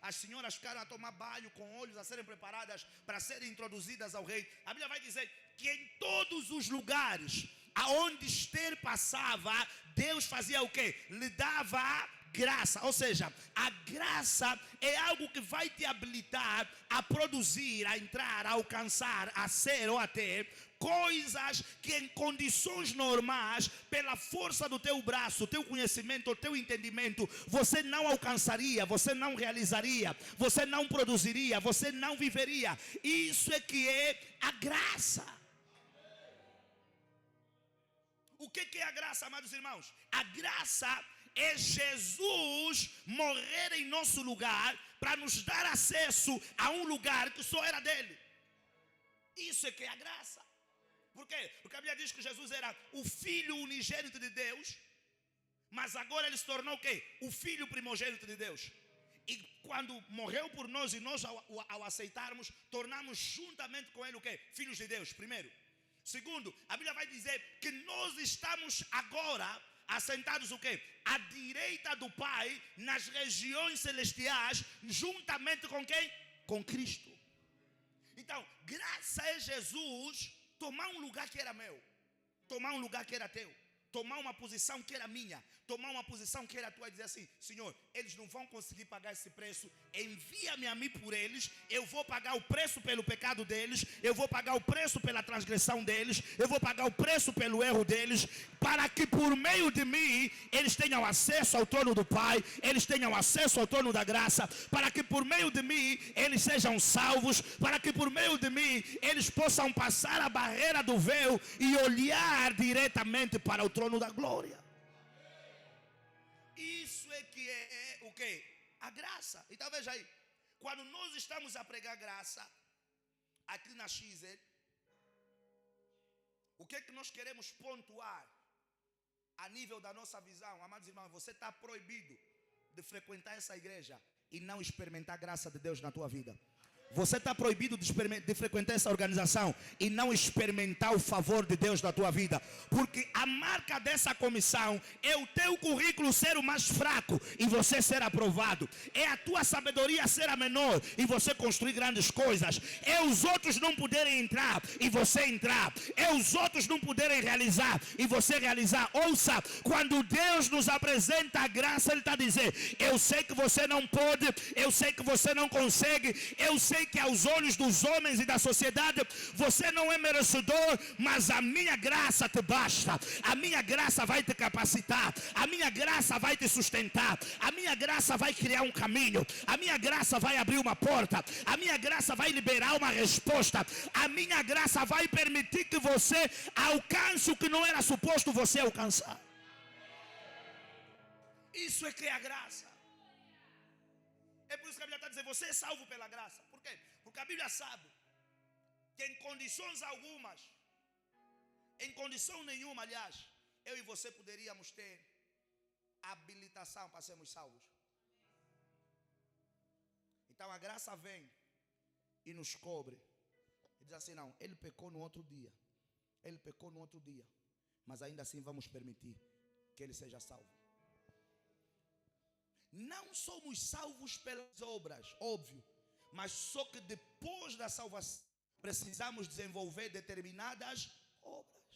as senhoras ficaram a tomar banho com olhos a serem preparadas para serem introduzidas ao rei. A Bíblia vai dizer que em todos os lugares aonde Esther passava, Deus fazia o quê? Lhe dava graça. Ou seja, a graça é algo que vai te habilitar a produzir, a entrar, a alcançar, a ser ou a ter coisas que em condições normais, pela força do teu braço, o teu conhecimento, o teu entendimento, você não alcançaria, você não realizaria, você não produziria, você não viveria. Isso é que é a graça. O que é a graça, amados irmãos? A graça é Jesus morrer em nosso lugar para nos dar acesso a um lugar que só era dele. Isso é que é a graça. Por quê? Porque a Bíblia diz que Jesus era o Filho unigênito de Deus, mas agora ele se tornou o quê? O Filho primogênito de Deus. E quando morreu por nós e nós ao aceitarmos, tornamos juntamente com Ele o quê? Filhos de Deus, primeiro. Segundo, a Bíblia vai dizer que nós estamos agora assentados o quê? À direita do Pai, nas regiões celestiais, juntamente com quem? Com Cristo. Então, graças a Jesus, tomar um lugar que era meu, tomar um lugar que era teu, tomar uma posição que era minha, tomar uma posição que era tua e dizer assim: Senhor, eles não vão conseguir pagar esse preço, envia-me a mim por eles, eu vou pagar o preço pelo pecado deles, eu vou pagar o preço pela transgressão deles, eu vou pagar o preço pelo erro deles, para que por meio de mim, eles tenham acesso ao trono do Pai, eles tenham acesso ao trono da graça, para que por meio de mim, eles sejam salvos, para que por meio de mim, eles possam passar a barreira do véu e olhar diretamente para o trono da glória. Isso é que é o quê? A graça. Então veja aí, quando nós estamos a pregar graça aqui na XZ, o que é que nós queremos pontuar a nível da nossa visão? Amados irmãos, você está proibido de frequentar essa igreja e não experimentar a graça de Deus na tua vida. Você está proibido de frequentar essa organização e não experimentar o favor de Deus na tua vida. Porque a marca dessa comissão é o teu currículo ser o mais fraco e você ser aprovado. É a tua sabedoria ser a menor e você construir grandes coisas. É os outros não poderem entrar e você entrar. É os outros não poderem realizar e você realizar. Ouça, quando Deus nos apresenta a graça, Ele está dizendo: eu sei que você não pode, eu sei que você não consegue, eu sei que aos olhos dos homens e da sociedade você não é merecedor, mas a minha graça te basta, a minha graça vai te capacitar, a minha graça vai te sustentar, a minha graça vai criar um caminho, a minha graça vai abrir uma porta, a minha graça vai liberar uma resposta, a minha graça vai permitir que você alcance o que não era suposto você alcançar. Isso é que é a graça. É por isso que a Bíblia está dizendo: você é salvo pela graça. Por quê? Porque a Bíblia sabe que em condições algumas, em condição nenhuma, aliás, eu e você poderíamos ter habilitação para sermos salvos. Então a graça vem e nos cobre e diz assim: não, ele pecou no outro dia, ele pecou no outro dia, mas ainda assim vamos permitir que ele seja salvo. Não somos salvos pelas obras, óbvio, mas só que depois da salvação precisamos desenvolver determinadas obras.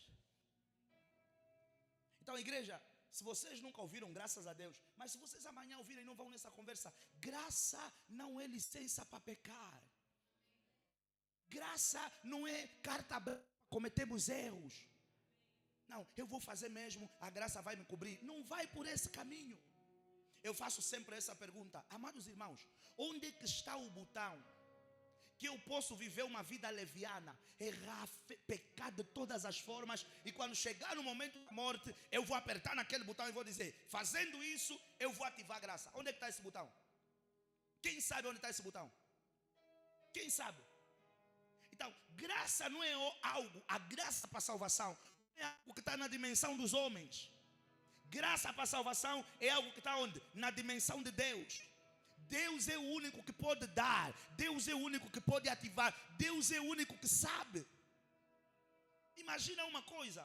Então, igreja, se vocês nunca ouviram, graças a Deus, mas se vocês amanhã ouvirem e não vão nessa conversa, graça não é licença para pecar. Graça não é carta branca, cometemos erros. Não, eu vou fazer mesmo, a graça vai me cobrir. Não vai por esse caminho. Eu faço sempre essa pergunta: amados irmãos, onde é que está o botão que eu posso viver uma vida leviana, errar, pecar de todas as formas, e quando chegar no momento da morte, eu vou apertar naquele botão e vou dizer: fazendo isso, eu vou ativar a graça? Onde é que está esse botão? Quem sabe onde está esse botão? Quem sabe? Então, graça não é algo, a graça para a salvação não é algo que está na dimensão dos homens. Graça para a salvação é algo que está onde? Na dimensão de Deus. Deus é o único que pode dar. Deus é o único que pode ativar. Deus é o único que sabe. Imagina uma coisa: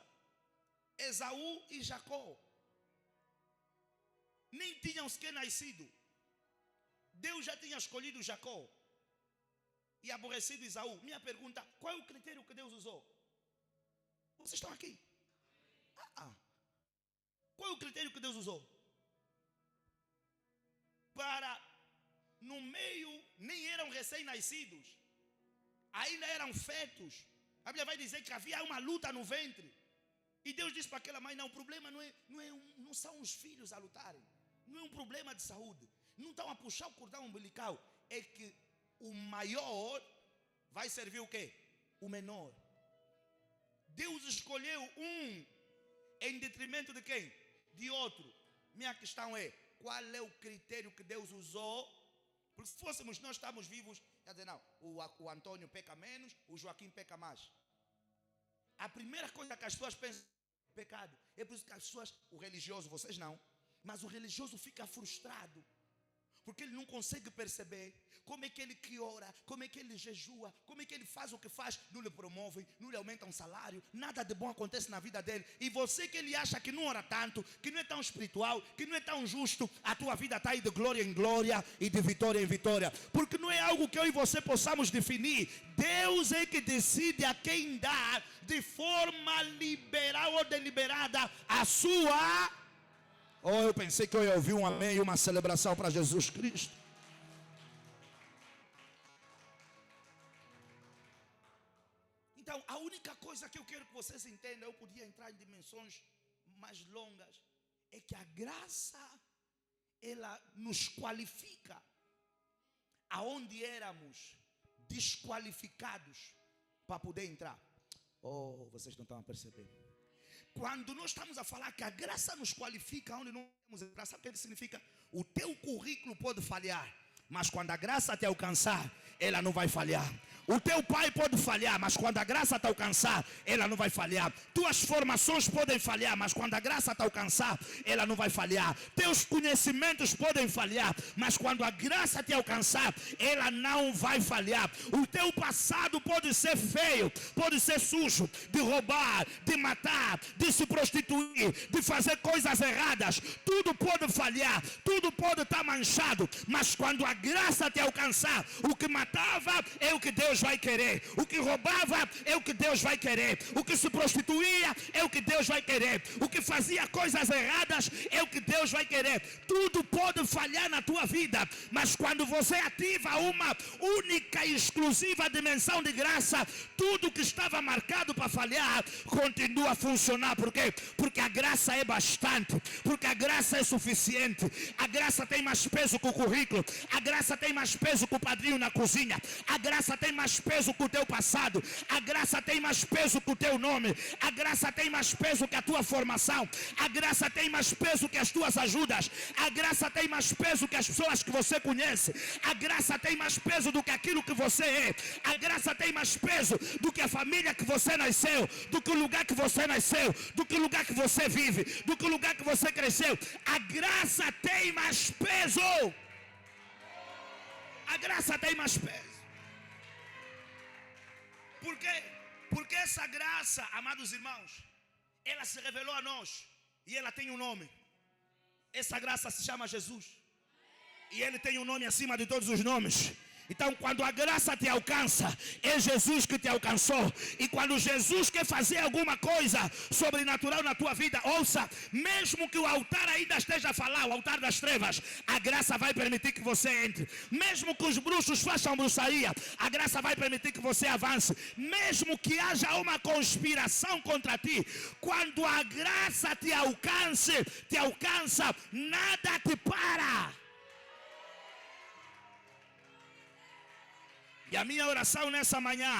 Esaú e Jacó nem tinham sequer nascido. Deus já tinha escolhido Jacó e aborrecido Esaú. Minha pergunta: qual é o critério que Deus usou? Vocês estão aqui? Qual é o critério que Deus usou? Para, no meio, nem eram recém-nascidos, ainda eram fetos. A Bíblia vai dizer que havia uma luta no ventre. E Deus disse para aquela mãe: não, o problema não são os filhos a lutarem. Não é um problema de saúde. Não estão a puxar o cordão umbilical. É que o maior vai servir o quê? O menor. Deus escolheu um em detrimento de quem? De outro. Minha questão é: qual é o critério que Deus usou? Porque se fôssemos nós, estamos vivos, quer dizer, não, o Antônio peca menos, o Joaquim peca mais. A primeira coisa que as pessoas pensam é pecado. É por isso que as pessoas, o religioso, vocês não, mas o religioso fica frustrado, Porque ele não consegue perceber como é que ele que ora, como é que ele jejua, como é que ele faz o que faz, não lhe promovem, não lhe aumentam o salário, nada de bom acontece na vida dele. E você que ele acha que não ora tanto, que não é tão espiritual, que não é tão justo, a tua vida está aí de glória em glória e de vitória em vitória. Porque não é algo que eu e você possamos definir. Deus é que decide a quem dá de forma liberal ou deliberada a sua... Oh, eu pensei que eu ia ouvir um amém e uma celebração para Jesus Cristo. Então, a única coisa que eu quero que vocês entendam, eu podia entrar em dimensões mais longas, é que a graça, ela nos qualifica aonde éramos desqualificados para poder entrar. Oh, vocês não estão a perceber. Quando nós estamos a falar que a graça nos qualifica onde não podemos entrar, sabe o que significa? O teu currículo pode falhar, mas quando a graça te alcançar, ela não vai falhar. O teu pai pode falhar, mas quando a graça te alcançar, ela não vai falhar. Tuas formações podem falhar, mas quando a graça te alcançar, ela não vai falhar. Teus conhecimentos podem falhar, mas quando a graça te alcançar, ela não vai falhar. O teu passado pode ser feio, pode ser sujo, de roubar, de matar, de se prostituir, de fazer coisas erradas. Tudo pode falhar, tudo pode estar manchado, mas quando a graça te alcançar, o que matava é o que Deus vai querer, o que roubava é o que Deus vai querer, o que se prostituía é o que Deus vai querer, o que fazia coisas erradas é o que Deus vai querer. Tudo pode falhar na tua vida, mas quando você ativa uma única e exclusiva dimensão de graça, tudo que estava marcado para falhar continua a funcionar. Por quê? Porque a graça é bastante, porque a graça é suficiente. A graça tem mais peso que o currículo, a graça tem mais peso que o padrinho na cozinha, a graça tem mais peso que o teu passado, a graça tem mais peso que o teu nome, a graça tem mais peso que a tua formação, a graça tem mais peso que as tuas ajudas, a graça tem mais peso que as pessoas que você conhece, a graça tem mais peso do que aquilo que você é, a graça tem mais peso do que a família que você nasceu, do que o lugar que você nasceu, do que o lugar que você vive, do que o lugar que você cresceu. A graça tem mais peso. A graça tem mais peso. Por quê? Porque essa graça, amados irmãos, ela se revelou a nós e ela tem um nome. Essa graça se chama Jesus e ele tem um nome acima de todos os nomes. Então, quando a graça te alcança, é Jesus que te alcançou. E quando Jesus quer fazer alguma coisa sobrenatural na tua vida, ouça, mesmo que o altar ainda esteja a falar, o altar das trevas, a graça vai permitir que você entre. Mesmo que os bruxos façam bruxaria, a graça vai permitir que você avance. Mesmo que haja uma conspiração contra ti, quando a graça te alcança, nada te para. E a minha oração nessa manhã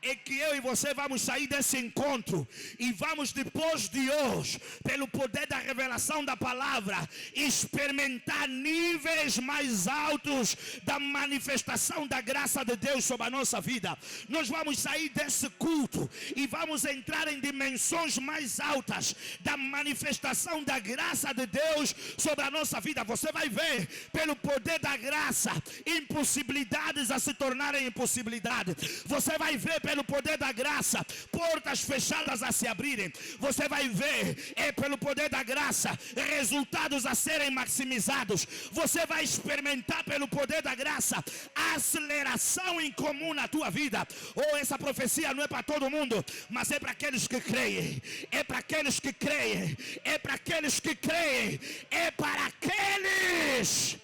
é que eu e você vamos sair desse encontro e vamos, depois de hoje, pelo poder da revelação da palavra, experimentar níveis mais altos da manifestação da graça de Deus sobre a nossa vida. Nós vamos sair desse culto e vamos entrar em dimensões mais altas da manifestação da graça de Deus sobre a nossa vida. Você vai ver, pelo poder da graça, impossibilidades a se tornarem impossibilidades. Você vai ver, pelo poder da graça, portas fechadas a se abrirem. Você vai ver, pelo poder da graça, resultados a serem maximizados. Você vai experimentar, pelo poder da graça, aceleração incomum na tua vida. Oh, essa profecia não é para todo mundo, mas é para aqueles que creem. É para aqueles que creem. É para aqueles que creem. É para aqueles.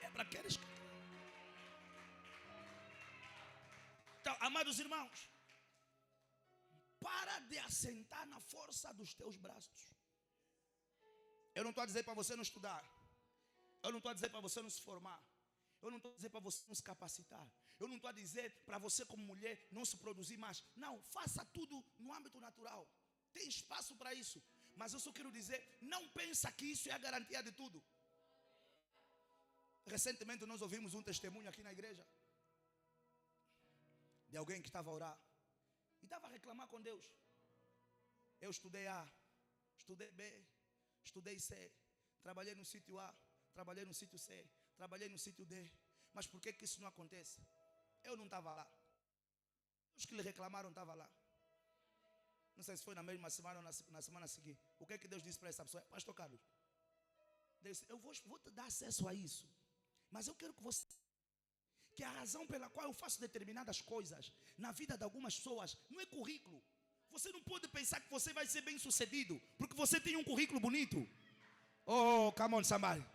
É para aqueles que... Então, amados irmãos, para de assentar na força dos teus braços. Eu não estou a dizer para você não estudar. Eu não estou a dizer para você não se formar. Eu não estou a dizer para você não se capacitar. Eu não estou a dizer para você como mulher não se produzir mais. Não, faça tudo no âmbito natural. Tem espaço para isso. Mas eu só quero dizer, não pensa que isso é a garantia de tudo. Recentemente nós ouvimos um testemunho aqui na igreja de alguém que estava a orar e estava a reclamar com Deus. Eu estudei A, estudei B, estudei C, trabalhei no sítio A, trabalhei no sítio C, trabalhei no sítio D. Mas por que isso não acontece? Eu não estava lá. Os que lhe reclamaram estavam lá. Não sei se foi na mesma semana ou na semana seguinte. O que é que Deus disse para essa pessoa? Pastor Carlos, Deus disse, eu vou te dar acesso a isso. Mas eu quero que você... que a razão pela qual eu faço determinadas coisas na vida de algumas pessoas não é currículo. Você não pode pensar que você vai ser bem sucedido porque você tem um currículo bonito. Oh, come on, somebody.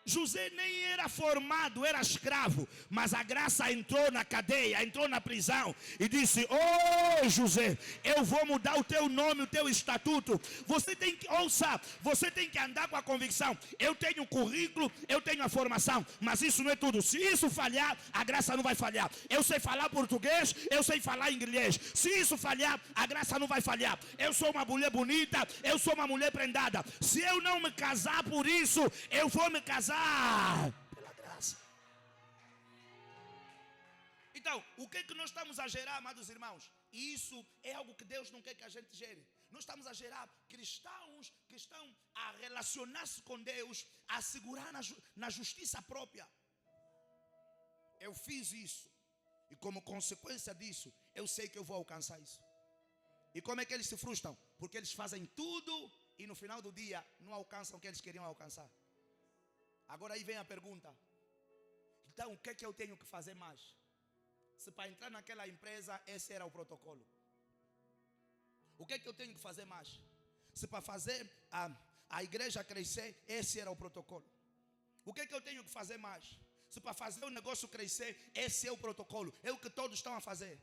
José nem era formado, era escravo, mas a graça entrou na cadeia, entrou na prisão e disse: oh José, eu vou mudar o teu nome, o teu estatuto. Você tem que, ouça, você tem que andar com a convicção: eu tenho currículo, eu tenho a formação, mas isso não é tudo. Se isso falhar, a graça não vai falhar. Eu sei falar português, eu sei falar inglês. Se isso falhar, a graça não vai falhar. Eu sou uma mulher bonita, eu sou uma mulher prendada. Se eu não me casar por isso, eu vou me casar pela graça. Então, o que é que nós estamos a gerar, amados irmãos? E isso é algo que Deus não quer que a gente gere. Nós estamos a gerar cristãos que estão a relacionar-se com Deus, a segurar na justiça própria. Eu fiz isso, e como consequência disso, eu sei que eu vou alcançar isso. E como é que eles se frustram? Porque eles fazem tudo e no final do dia não alcançam o que eles queriam alcançar. Agora aí vem a pergunta: então o que é que eu tenho que fazer mais? Se para entrar naquela empresa esse era o protocolo, o que é que eu tenho que fazer mais? Se para fazer a igreja crescer esse era o protocolo, o que é que eu tenho que fazer mais? Se para fazer o negócio crescer esse é o protocolo, é o que todos estão a fazer.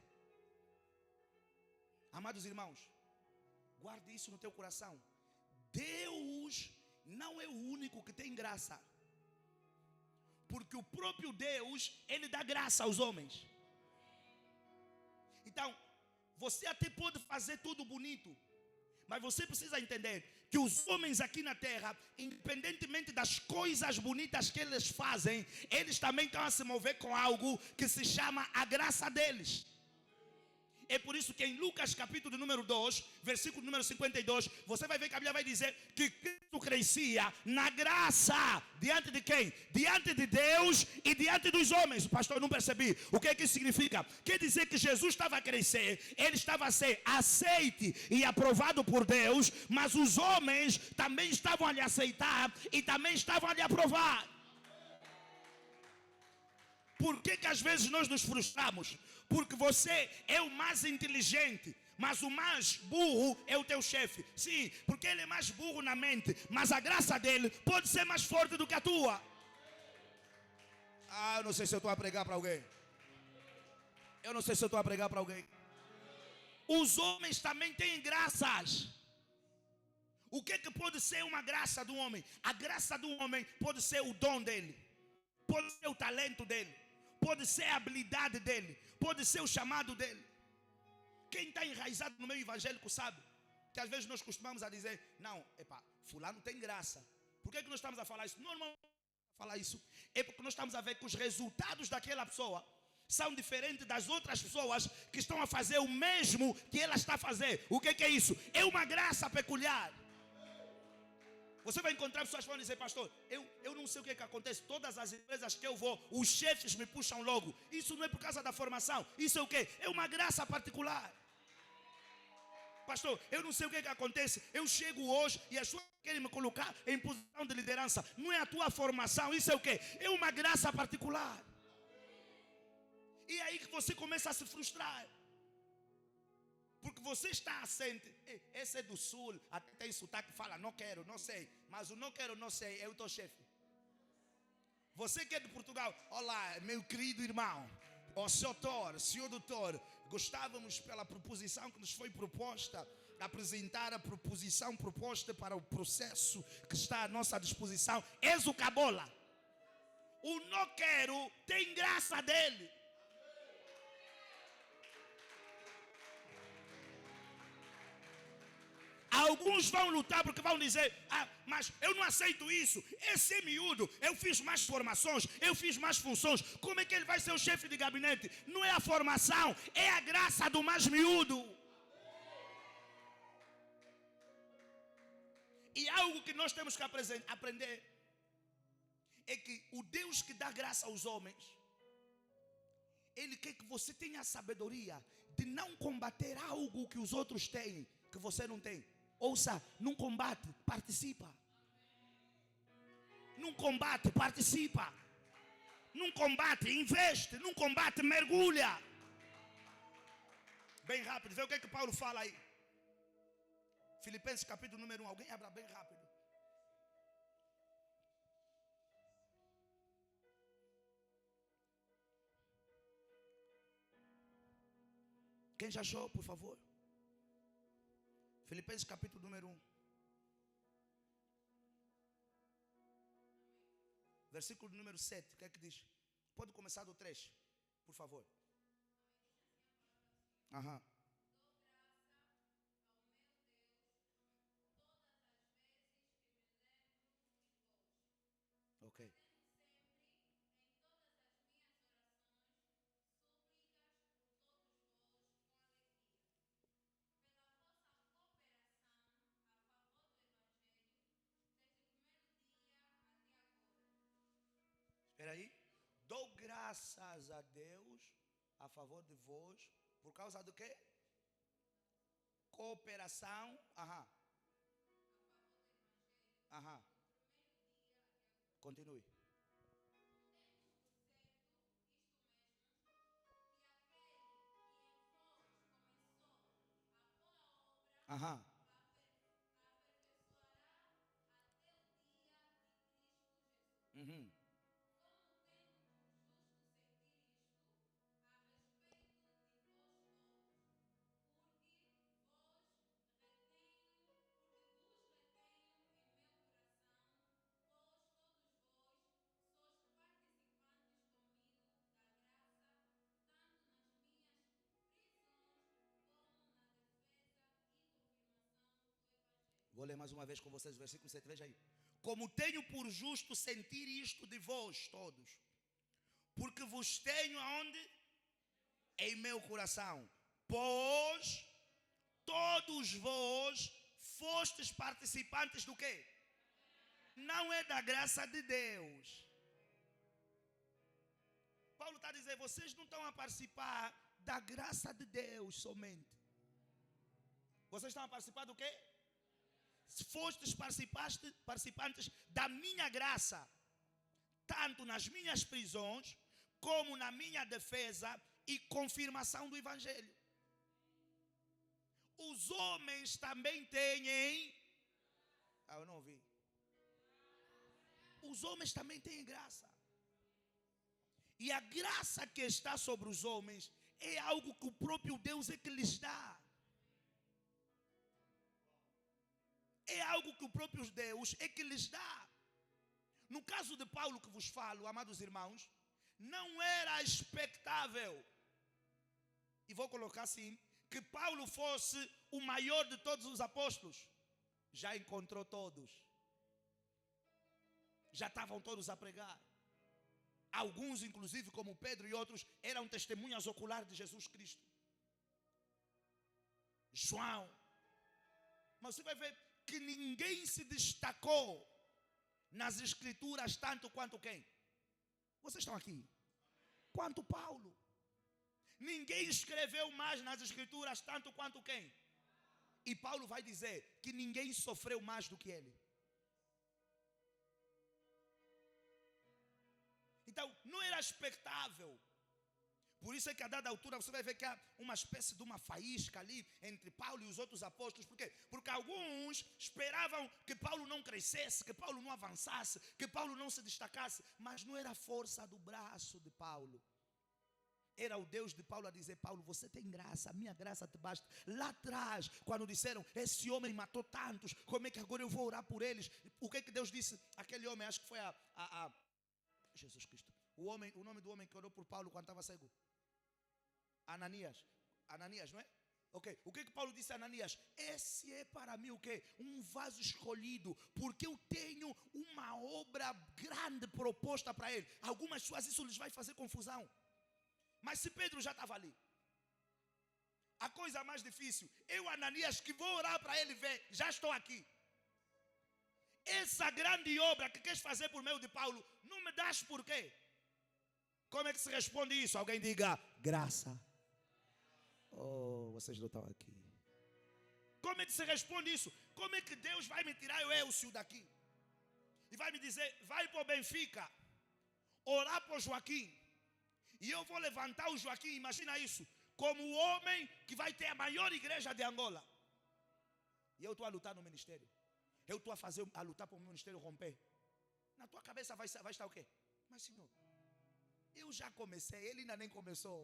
Amados irmãos, guarde isso no teu coração. Deus não é o único que tem graça, porque o próprio Deus, Ele dá graça aos homens. Então, você até pode fazer tudo bonito, mas você precisa entender que os homens aqui na terra, independentemente das coisas bonitas que eles fazem, eles também estão a se mover com algo que se chama a graça deles. É por isso que em Lucas capítulo número 2, versículo número 52, você vai ver que a Bíblia vai dizer que Cristo crescia na graça. Diante de quem? Diante de Deus e diante dos homens. Pastor, eu não percebi. O que é que isso significa? Quer dizer que Jesus estava a crescer, ele estava a ser aceite e aprovado por Deus, mas os homens também estavam a lhe aceitar e também estavam a lhe aprovar. Por que às vezes nós nos frustramos? Porque você é o mais inteligente, mas o mais burro é o teu chefe. Sim, porque ele é mais burro na mente, mas a graça dele pode ser mais forte do que a tua. Eu não sei se eu estou a pregar para alguém. Eu não sei se eu estou a pregar para alguém. Os homens também têm graças. O que pode ser uma graça do homem? A graça do homem pode ser o dom dele, pode ser o talento dele, pode ser a habilidade dele, pode ser o chamado dele. Quem está enraizado no meio evangélico sabe que às vezes nós costumamos a dizer: não, fulano tem graça. Por que nós estamos a falar isso? Normalmente falar isso é porque nós estamos a ver que os resultados daquela pessoa são diferentes das outras pessoas que estão a fazer o mesmo que ela está a fazer. O que é isso? É uma graça peculiar. Você vai encontrar pessoas que vão dizer: pastor, eu não sei o que acontece. Todas as empresas que eu vou, os chefes me puxam logo. Isso não é por causa da formação. Isso é o quê? É uma graça particular. Pastor, eu não sei o que acontece. Eu chego hoje e as pessoas querem me colocar em posição de liderança. Não é a tua formação. Isso é o quê? É uma graça particular. E é aí que você começa a se frustrar. Porque você está assente. Esse é do sul, até tem sotaque, fala não quero, não sei. Mas o não quero, não sei, é o teu chefe. Você que é de Portugal: olá, meu querido irmão, senhor doutor, gostávamos pela proposição que nos foi proposta, apresentar a proposição proposta para o processo que está à nossa disposição. És o cabola. O não quero tem graça dele. Alguns vão lutar porque vão dizer: mas eu não aceito isso. Esse é miúdo, eu fiz mais formações, eu fiz mais funções. Como é que ele vai ser o chefe de gabinete? Não é a formação, é a graça do mais miúdo. E algo que nós temos que aprender é que o Deus que dá graça aos homens, Ele quer que você tenha a sabedoria de não combater algo que os outros têm, que você não tem. Ouça, num combate, participa. Num combate, participa. Num combate, investe. Num combate, mergulha. Bem rápido, vê o que é que Paulo fala aí. Filipenses capítulo número 1. Alguém abra bem rápido. Quem já achou, por favor? Filipenses capítulo número 1. Versículo número 7. O que é que diz? Pode começar do 3, por favor. Aham. Ok. Espera aí. Dou graças a Deus a favor de vós. Por causa do quê? Cooperação. Aham. Aham. Continue. Aham. Uhum. Vou ler mais uma vez com vocês o versículo 7, veja aí. Como tenho por justo sentir isto de vós todos, porque vos tenho aonde? Em meu coração. Pois todos vós fostes participantes do quê? Não é da graça de Deus. Paulo está a dizer, vocês não estão a participar da graça de Deus somente. Vocês estão a participar do quê? Fostes participantes da minha graça, tanto nas minhas prisões, como na minha defesa e confirmação do Evangelho. Os homens também têm. Eu não ouvi. Os homens também têm graça. E a graça que está sobre os homens é algo que o próprio Deus é que lhes dá. É algo que o próprio Deus é que lhes dá. No caso de Paulo que vos falo, amados irmãos, não era expectável, e vou colocar assim, que Paulo fosse o maior de todos os apóstolos. Já encontrou todos. Já estavam todos a pregar. Alguns, inclusive, como Pedro e outros, eram testemunhas oculares de Jesus Cristo. João. Mas você vai ver que ninguém se destacou nas escrituras tanto quanto quem? Vocês estão aqui? Quanto Paulo. Ninguém escreveu mais nas escrituras tanto quanto quem? E Paulo vai dizer que ninguém sofreu mais do que ele. Então, não era expectável. Por isso é que a dada altura você vai ver que há uma espécie de uma faísca ali entre Paulo e os outros apóstolos. Por quê? Porque alguns esperavam que Paulo não crescesse, que Paulo não avançasse, que Paulo não se destacasse. Mas não era a força do braço de Paulo. Era o Deus de Paulo a dizer, Paulo, você tem graça, a minha graça te basta. Lá atrás, quando disseram, esse homem matou tantos, como é que agora eu vou orar por eles? O que é que Deus disse? Aquele homem, acho que foi Jesus Cristo. O nome do homem que orou por Paulo quando estava cego? Ananias. Ananias, não é? Ok. O que Paulo disse a Ananias? Esse é para mim o quê? Um vaso escolhido, porque eu tenho uma obra grande proposta para ele. Algumas pessoas isso lhes vai fazer confusão. Mas se Pedro já estava ali, a coisa mais difícil, eu, Ananias, que vou orar para ele ver, já estou aqui. essa grande obra que queres fazer por meio de Paulo, não me das por quê? Como é que se responde isso? Alguém diga, graça. Oh, vocês não estão aqui. Como é que se responde isso? Como é que Deus vai me tirar o Elcio daqui? E vai me dizer, vai para o Benfica, orar para o Joaquim. E eu vou levantar o Joaquim, imagina isso, como o homem que vai ter a maior igreja de Angola. E eu estou a lutar no ministério. Eu estou a lutar para o meu ministério romper. Na tua cabeça vai estar o quê? Mas Senhor, eu já comecei, ele ainda nem começou.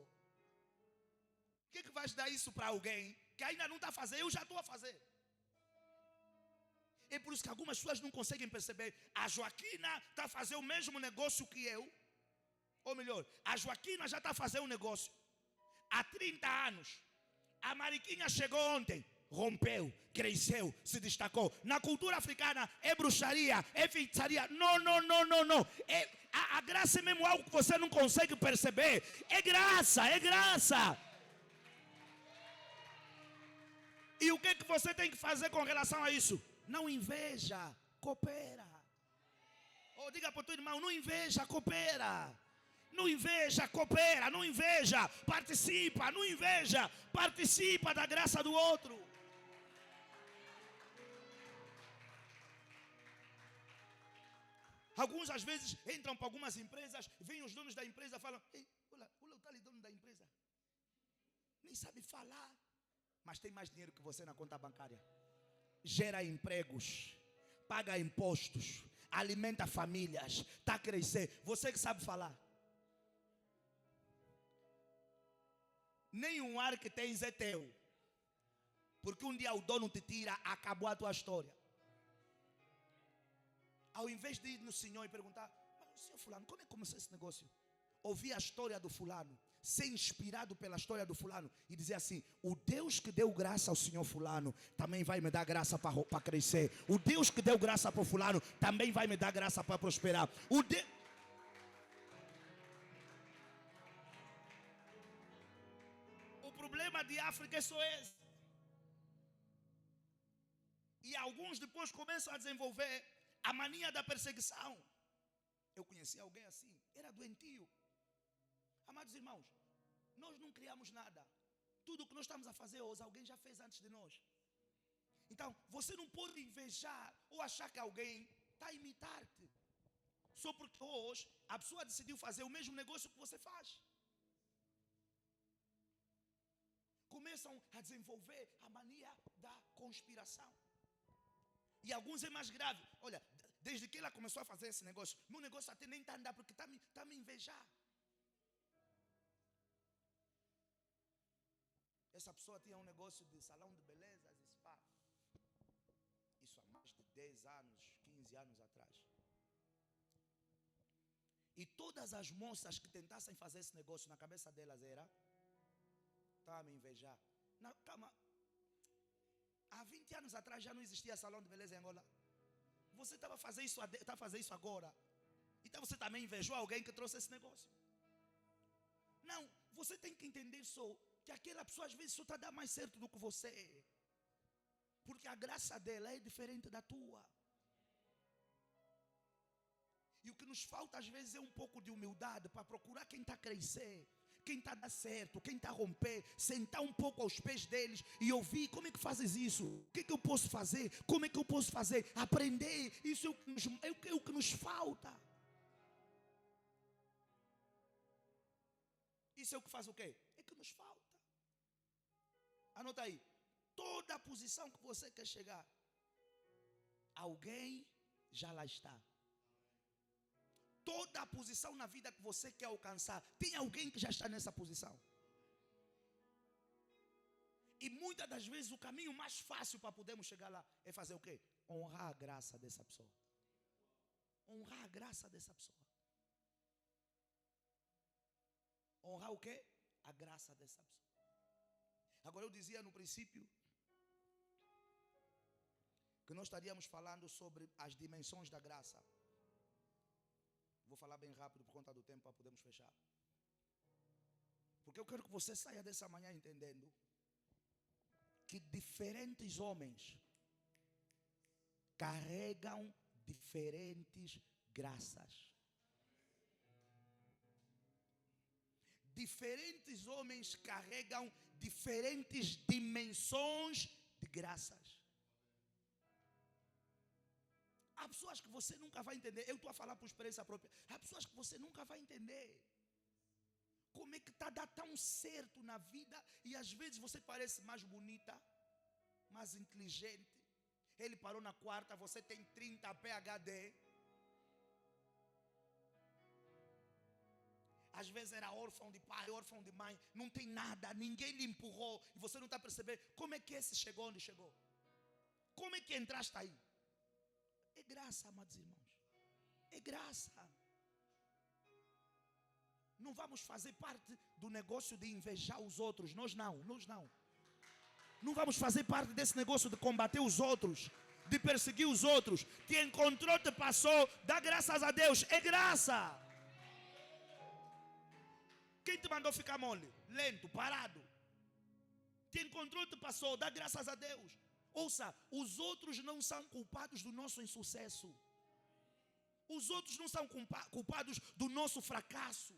O que vais dar isso para alguém que ainda não está a fazer? Eu já estou a fazer. É por isso que algumas pessoas não conseguem perceber. A Joaquina está a fazer o mesmo negócio que eu. Ou melhor, a Joaquina já está a fazer um negócio há 30 anos. A Mariquinha chegou ontem, rompeu, cresceu, se destacou. Na cultura africana é bruxaria, é feitiçaria. Não. A graça é mesmo algo que você não consegue perceber. É graça. E o que é que você tem que fazer com relação a isso? Não inveja, coopera. Ou diga para o teu irmão, não inveja, coopera. Não inveja, coopera, não inveja, participa, não inveja, participa da graça do outro. Alguns às vezes entram para algumas empresas, vêm os donos da empresa e falam, ei, olha o tal dono da empresa. Nem sabe falar, mas tem mais dinheiro que você na conta bancária. Gera empregos, paga impostos, alimenta famílias, está a crescer. Você que sabe falar. Nem um ar que tens é teu. Porque um dia o dono te tira, acabou a tua história. Ao invés de ir no Senhor e perguntar, mas o senhor fulano, como é que começou esse negócio? Ouvir a história do fulano, ser inspirado pela história do fulano e dizer assim, o Deus que deu graça ao senhor fulano também vai me dar graça para crescer. O Deus que deu graça para o fulano também vai me dar graça para prosperar. O problema de África é só esse. E alguns depois começam a desenvolver a mania da perseguição. Eu conheci alguém assim, era doentio. Amados irmãos, nós não criamos nada. Tudo o que nós estamos a fazer hoje, alguém já fez antes de nós. Então, você não pode invejar ou achar que alguém está a imitar-te. Só porque hoje a pessoa decidiu fazer o mesmo negócio que você faz. Começam a desenvolver a mania da conspiração. E alguns é mais grave. Olha, desde que ela começou a fazer esse negócio, meu negócio até nem está a andar porque está a me invejar. Essa pessoa tinha um negócio de salão de belezas e spa. Isso há mais de 10 anos, 15 anos atrás. E todas as moças que tentassem fazer esse negócio na cabeça delas era, está a me invejar. Não, calma. Há 20 anos atrás já não existia salão de beleza em Angola. Você está a fazer isso agora. Então você também invejou alguém que trouxe esse negócio. Não, você tem que entender só que aquela pessoa às vezes só está a dar mais certo do que você. Porque a graça dela é diferente da tua. E o que nos falta às vezes é um pouco de humildade para procurar quem está a crescer, quem está a dar certo, quem está a romper, sentar um pouco aos pés deles e ouvir como é que fazes isso, o que é que eu posso fazer, como é que eu posso fazer, aprender, isso é o que nos falta. Isso é o que faz o quê? É que nos falta. Anota aí, toda a posição que você quer chegar, alguém já lá está. Toda a posição na vida que você quer alcançar, tem alguém que já está nessa posição. E muitas das vezes o caminho mais fácil para podermos chegar lá é fazer o quê? Honrar a graça dessa pessoa. Honrar a graça dessa pessoa. Honrar o quê? A graça dessa pessoa. Agora eu dizia no princípio que nós estaríamos falando sobre as dimensões da graça. Vou falar bem rápido por conta do tempo para podermos fechar. Porque eu quero que você saia dessa manhã entendendo que diferentes homens carregam diferentes graças. Diferentes homens carregam diferentes dimensões de graças. Há pessoas que você nunca vai entender. Eu estou a falar por experiência própria. Há pessoas que você nunca vai entender. Como é que está a dar tão certo na vida e às vezes você parece mais bonita, mais inteligente. Ele parou na quarta, você tem 30 PhD. Às vezes era órfão de pai, órfão de mãe, não tem nada, ninguém lhe empurrou e você não está percebendo como é que esse chegou onde chegou. Como é que entraste aí? É graça, amados irmãos. É graça. Não vamos fazer parte do negócio de invejar os outros. Nós não. Não vamos fazer parte desse negócio de combater os outros, de perseguir os outros. Te encontrou, te passou, dá graças a Deus. É graça. Quem te mandou ficar mole? Lento, parado. Te encontrou, te passou, dá graças a Deus. Ouça, os outros não são culpados do nosso insucesso. Os outros não são culpados do nosso fracasso.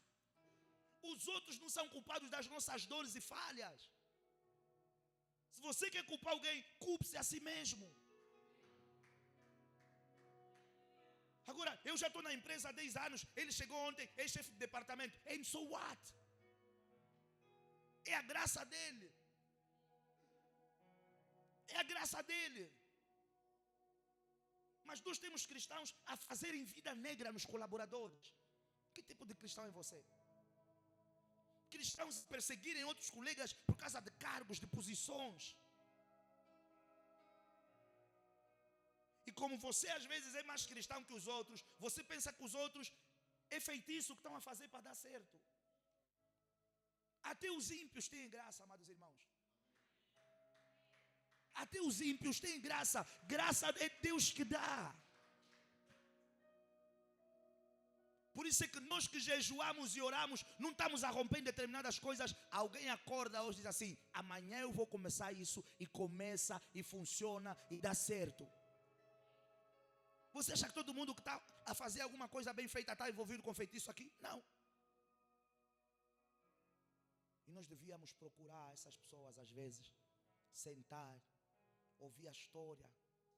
Os outros não são culpados das nossas dores e falhas. Se você quer culpar alguém, culpe-se a si mesmo. Agora, eu já estou na empresa há 10 anos. Ele chegou ontem, é chefe de departamento. And so what? É a graça dele. É a graça dele. Mas nós temos cristãos a fazerem vida negra nos colaboradores. Que tipo de cristão é você? Cristãos a perseguirem outros colegas por causa de cargos, de posições. E como você às vezes é mais cristão que os outros, você pensa que os outros é feitiço que estão a fazer para dar certo. Até os ímpios têm graça, amados irmãos. Até os ímpios têm graça. Graça é Deus que dá. Por isso é que nós que jejuamos e oramos, não estamos a romper em determinadas coisas. Alguém acorda hoje e diz assim: amanhã eu vou começar isso. E começa, e funciona, e dá certo. Você acha que todo mundo que está a fazer alguma coisa bem feita está envolvido com feitiço aqui? Não. E nós devíamos procurar essas pessoas às vezes, sentar, ouvir a história,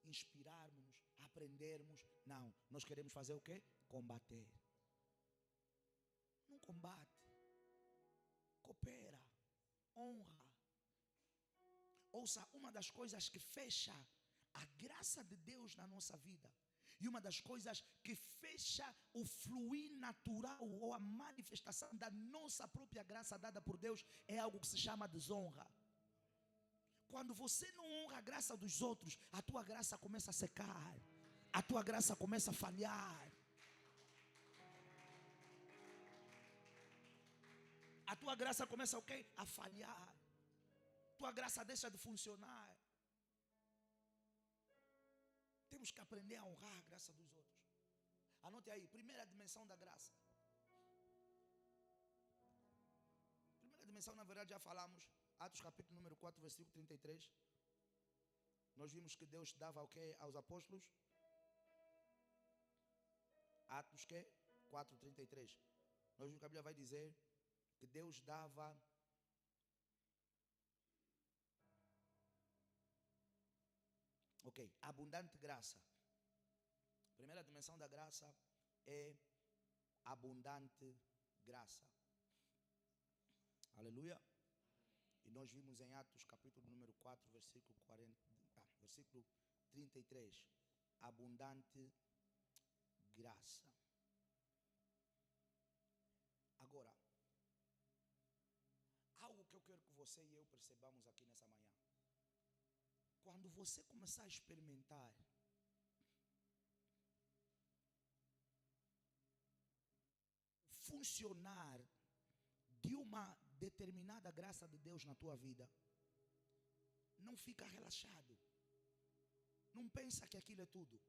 inspirarmos, aprendermos. Não, nós queremos fazer o quê? Combater. Não combate, coopera, honra. Ouça, uma das coisas que fecha a graça de Deus na nossa vida, e uma das coisas que fecha o fluir natural ou a manifestação da nossa própria graça dada por Deus, é algo que se chama desonra. Quando você não honra a graça dos outros, a tua graça começa a secar, a tua graça começa a falhar. A tua graça começa o quê? A falhar. Tua graça deixa de funcionar. Temos que aprender a honrar a graça dos outros. Anote aí, primeira dimensão da graça. Primeira dimensão, na verdade, já falamos. Atos capítulo número 4, versículo 33. Nós vimos que Deus dava o quê aos apóstolos? Atos que? 4, 33. Nós vimos que a Bíblia vai dizer que Deus dava abundante graça. A primeira dimensão da graça é abundante graça. Aleluia. E nós vimos em Atos capítulo número 4, versículo 33. Abundante graça. Agora, algo que eu quero que você e eu percebamos aqui nessa manhã. Quando você começar a experimentar funcionar de uma determinada graça de Deus na tua vida, não fica relaxado. Não pensa que aquilo é tudo.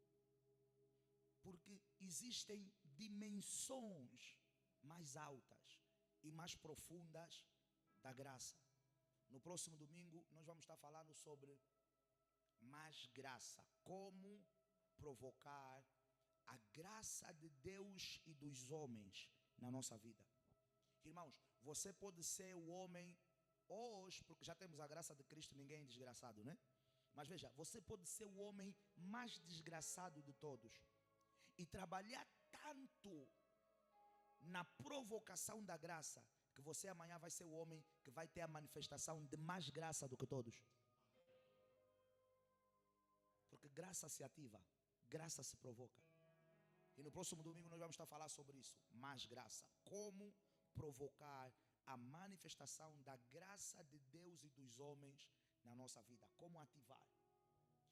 Porque existem dimensões mais altas e mais profundas da graça. No próximo domingo nós vamos estar falando sobre mais graça, como provocar a graça de Deus e dos homens na nossa vida. Irmãos, você pode ser o homem hoje, porque já temos a graça de Cristo, ninguém é desgraçado, né? Mas veja, você pode ser o homem mais desgraçado de todos e trabalhar tanto na provocação da graça, que você amanhã vai ser o homem que vai ter a manifestação de mais graça do que todos. Porque graça se ativa, graça se provoca. E no próximo domingo nós vamos estar a falar sobre isso. Mais graça. Como provocar a manifestação da graça de Deus e dos homens na nossa vida. Como ativar.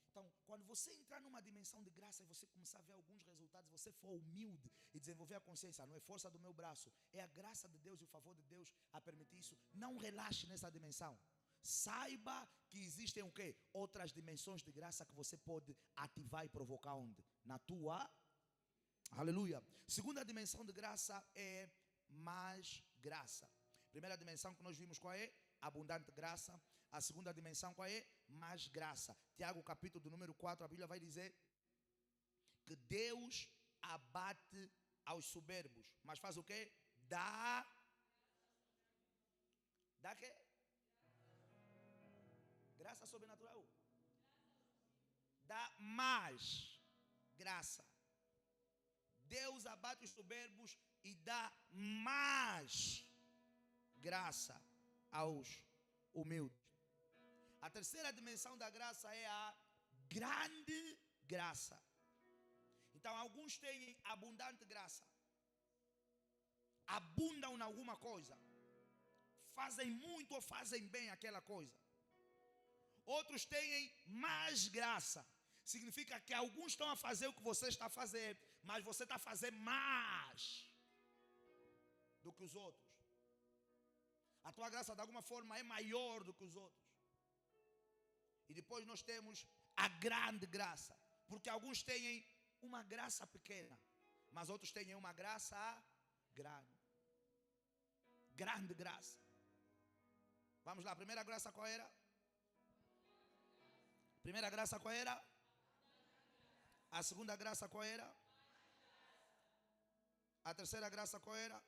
Então, quando você entrar numa dimensão de graça e você começar a ver alguns resultados, você for humilde e desenvolver a consciência, não é força do meu braço, é a graça de Deus e o favor de Deus a permitir isso. Não relaxe nessa dimensão. Saiba que existem o quê? Outras dimensões de graça que você pode ativar e provocar onde? Na tua. Aleluia. Segunda dimensão de graça é mais graça. Primeira dimensão que nós vimos qual é? Abundante graça. A segunda dimensão qual é? Mais graça. Tiago capítulo do número 4, a Bíblia vai dizer que Deus abate aos soberbos. Mas faz o quê? Dá quê? Graça sobrenatural. Dá mais graça. Deus abate os soberbos e dá mais graça aos humildes. A terceira dimensão da graça é a grande graça. Então, alguns têm abundante graça, abundam em alguma coisa, fazem muito ou fazem bem aquela coisa. Outros têm mais graça. Significa que alguns estão a fazer o que você está a fazer, mas você está a fazer mais do que os outros. A tua graça de alguma forma é maior do que os outros. E depois nós temos a grande graça. Porque alguns têm uma graça pequena, mas outros têm uma graça grande. Grande graça. Vamos lá, a primeira graça qual era? Primeira graça qual era? A segunda graça qual era? A terceira graça qual era?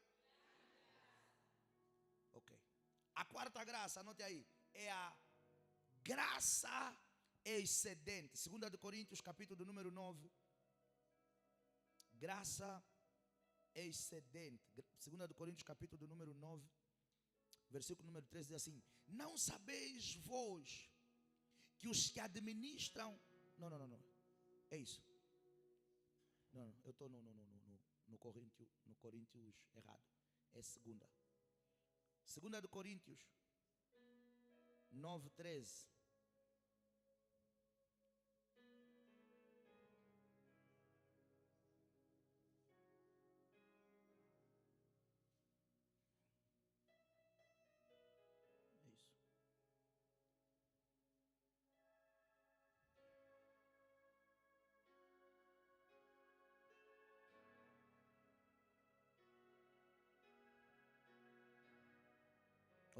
Ok. A quarta graça, anote aí, é a graça excedente. 2 de Coríntios, capítulo número 9. Graça excedente. 2 de Coríntios, capítulo número 9, versículo número 13 diz assim: não sabeis vós que os que administram... Não. É isso. Não, eu estou no Coríntios errado. É segunda. 2 de Coríntios 9:13. É isso.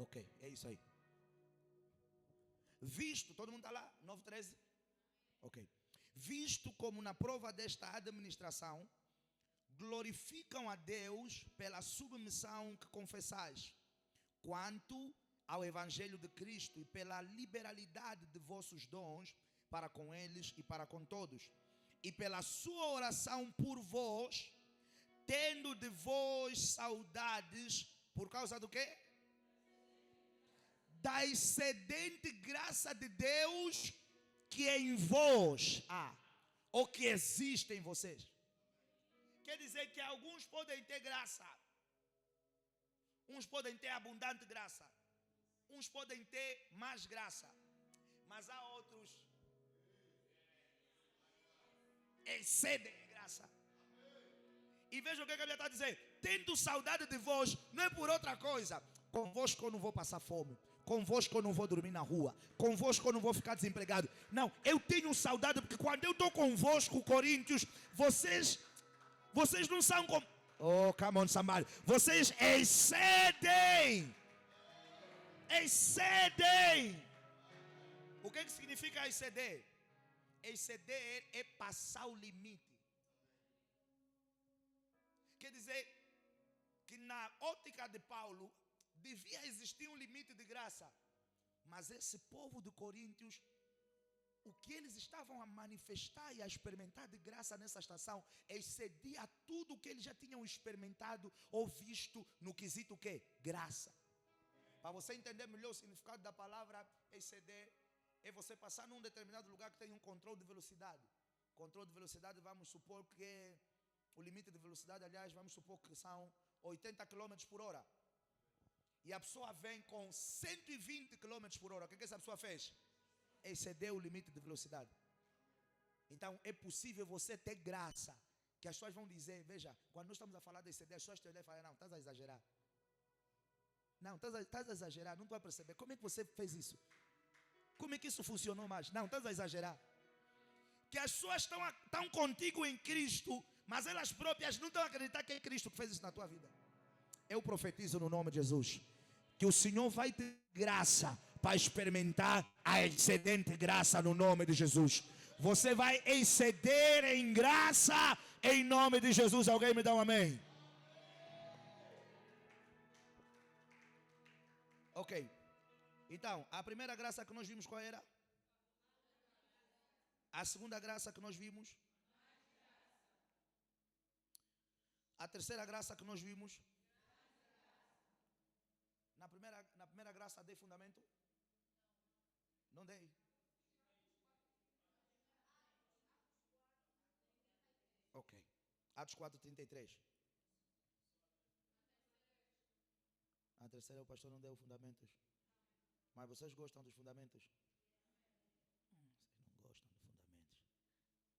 Ok, é isso aí. Visto, todo mundo está lá? 9:13? Ok. Visto como na prova desta administração, glorificam a Deus pela submissão que confessais, quanto ao Evangelho de Cristo e pela liberalidade de vossos dons para com eles e para com todos, e pela sua oração por vós, tendo de vós saudades, por causa do quê? Da excedente graça de Deus que é em vós ou que existe em vocês. Quer dizer que alguns podem ter graça, uns podem ter abundante graça, uns podem ter mais graça, mas há outros excedem em graça. E veja o que a Bíblia está a dizer: tendo saudade de vós, não é por outra coisa. Convosco eu não vou passar fome, convosco eu não vou dormir na rua, convosco eu não vou ficar desempregado. Não, eu tenho saudade porque quando eu estou convosco, Coríntios, vocês não são como... Oh, come on somebody. Vocês excedem. Excedem. O que significa exceder? Exceder é passar o limite. Quer dizer que na ótica de Paulo devia existir um limite de graça. Mas esse povo de Coríntios, o que eles estavam a manifestar e a experimentar de graça nessa estação excedia tudo o que eles já tinham experimentado ou visto no quesito o quê? Graça. Para você entender melhor o significado da palavra exceder, é você passar num determinado lugar que tem um controle de velocidade. Controle de velocidade, vamos supor que o limite de velocidade, aliás, vamos supor que são 80 km por hora. E a pessoa vem com 120 km por hora. O que essa pessoa fez? Excedeu o limite de velocidade. Então é possível você ter graça. Que as pessoas vão dizer, veja, quando nós estamos a falar de exceder, as pessoas te olham e falam, não, estás a exagerar. Não, estás a exagerar, não estou a perceber. Como é que você fez isso? Como é que isso funcionou mais? Não, estás a exagerar. Que as pessoas estão contigo em Cristo, mas elas próprias não estão a acreditar que é Cristo que fez isso na tua vida. Eu profetizo no nome de Jesus que o Senhor vai ter graça para experimentar a excedente graça no nome de Jesus. Você vai exceder em graça em nome de Jesus. Alguém me dá um amém? Ok. Então, a primeira graça que nós vimos qual era? A segunda graça que nós vimos? A terceira graça que nós vimos? Na primeira graça dei fundamento? Não dei. Ok. Atos 4:33. A terceira, o pastor não deu fundamentos. Mas vocês gostam dos fundamentos? Vocês não gostam de fundamentos.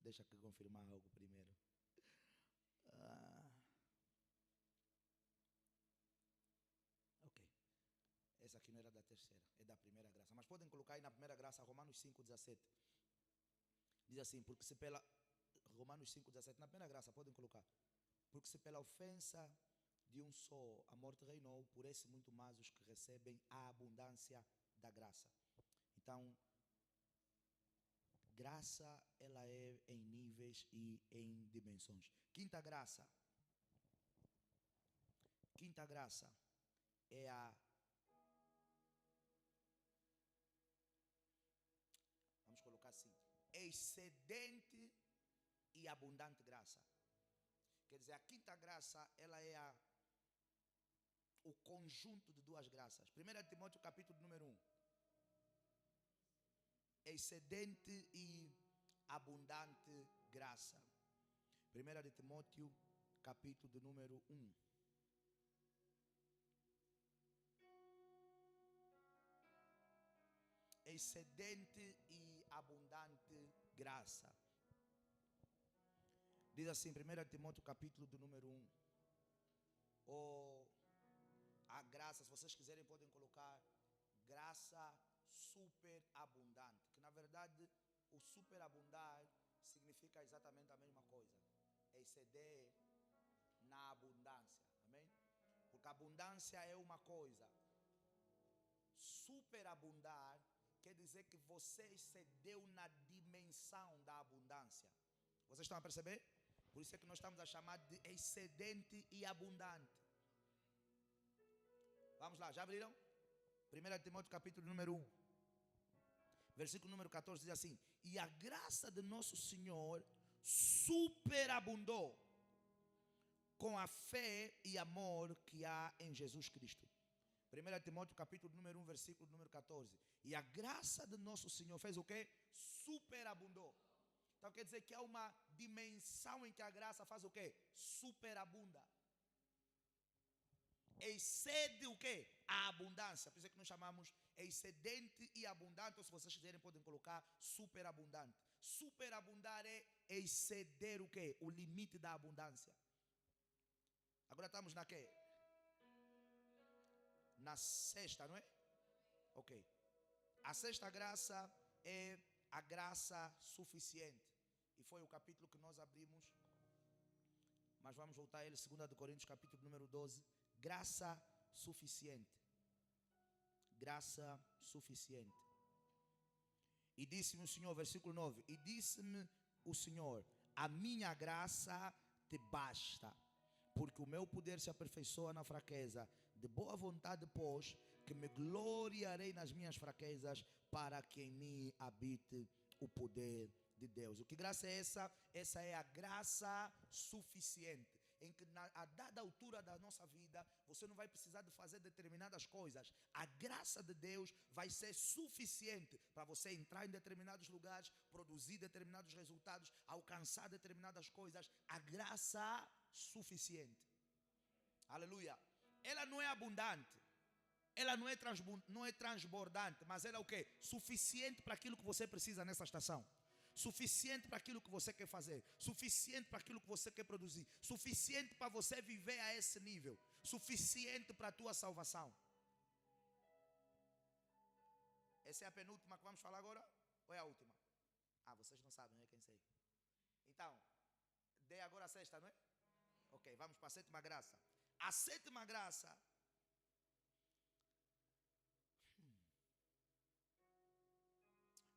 Deixa que confirmar algo primeiro. Ok. Essa aqui não era da terceira, é da primeira graça. Mas podem colocar aí na primeira graça, Romanos 5:17. Diz assim, porque se pela... Romanos 5:17, na primeira graça, podem colocar. Porque se pela ofensa de um só a morte reinou, por esse muito mais os que recebem a abundância da graça. Então, graça, ela é em níveis e em dimensões. Quinta graça é a... Vamos colocar assim, excedente e abundante graça. Quer dizer, a quinta graça, ela é o conjunto de duas graças. 1 Timóteo capítulo número 1. Excedente e abundante graça. 1 Timóteo capítulo número 1. Excedente e abundante graça. Diz assim, 1 Timóteo capítulo do número 1. Ou a graça, se vocês quiserem podem colocar graça superabundante. Que na verdade o superabundar significa exatamente a mesma coisa. Exceder na abundância. Amém? Porque abundância é uma coisa. Superabundar quer dizer que você excedeu na dimensão da abundância. Vocês estão a perceber? Por isso é que nós estamos a chamar de excedente e abundante. Vamos lá, já abriram? 1 Timóteo capítulo número 1. Versículo número 14 diz assim: e a graça de nosso Senhor superabundou com a fé e amor que há em Jesus Cristo. 1 Timóteo capítulo número 1, versículo número 14. E a graça de nosso Senhor fez o quê? Superabundou. Então quer dizer que há uma dimensão em que a graça faz o quê? Superabunda. Excede o quê? A abundância. Por isso é que nós chamamos excedente e abundante. Ou se vocês quiserem podem colocar superabundante. Superabundar é exceder o quê? O limite da abundância. Agora estamos na quê? Na sexta, não é? Ok. A sexta graça é a graça suficiente. E foi o capítulo que nós abrimos. Mas vamos voltar a ele, 2 Coríntios, capítulo número 12. Graça suficiente. Graça suficiente. E disse-me o Senhor, versículo 9. E disse-me o Senhor: a minha graça te basta, porque o meu poder se aperfeiçoa na fraqueza. De boa vontade, pois, que me gloriarei nas minhas fraquezas, para que em mim habite o poder de Deus. O que graça é essa? Essa é a graça suficiente, em que a dada altura da nossa vida, você não vai precisar de fazer determinadas coisas. A graça de Deus vai ser suficiente para você entrar em determinados lugares, produzir determinados resultados, alcançar determinadas coisas. A graça suficiente. Aleluia. Ela não é abundante, ela não é transbordante, mas ela é o quê? Suficiente para aquilo que você precisa nessa estação. Suficiente para aquilo que você quer fazer, suficiente para aquilo que você quer produzir, suficiente para você viver a esse nível, suficiente para a tua salvação. Essa é a penúltima que vamos falar agora? Ou é a última? Ah, vocês não sabem, não é quem sei. Então, dê agora a sexta, não é? Ok, vamos para a sétima graça. A sétima graça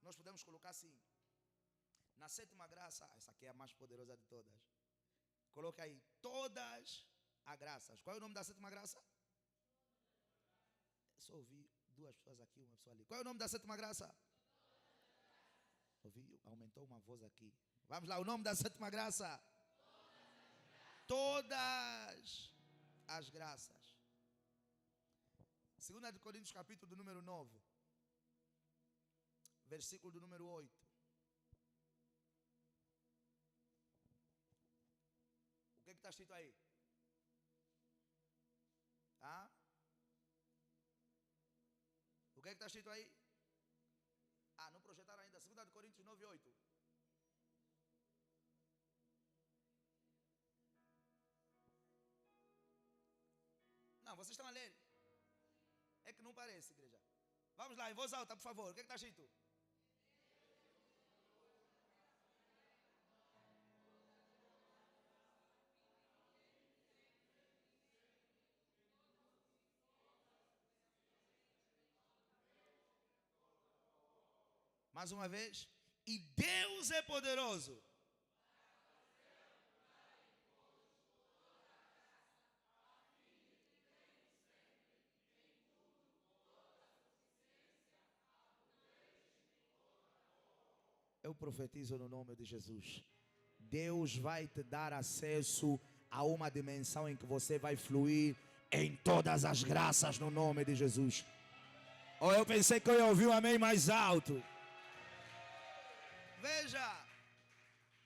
nós podemos colocar assim. Na sétima graça, essa aqui é a mais poderosa de todas. Coloque aí, todas as graças. Qual é o nome da sétima graça? Só ouvi duas pessoas aqui, uma pessoa ali. Qual é o nome da sétima graça? Ouvi, aumentou uma voz aqui. Vamos lá, o nome da sétima graça? Todas as graças. 2 Coríntios capítulo do número 9. Versículo do número 8. O que está escrito aí? Ah? O que está escrito aí? Ah, não projetaram ainda. 2 Coríntios 9, 8. Não, vocês estão a ler. É que não parece, igreja. Vamos lá, em voz alta, por favor. O que está escrito? Mais uma vez. E Deus é poderoso. Eu profetizo no nome de Jesus. Deus vai te dar acesso a uma dimensão em que você vai fluir em todas as graças no nome de Jesus. Ou eu pensei que eu ia ouvir um amém mais alto. Veja,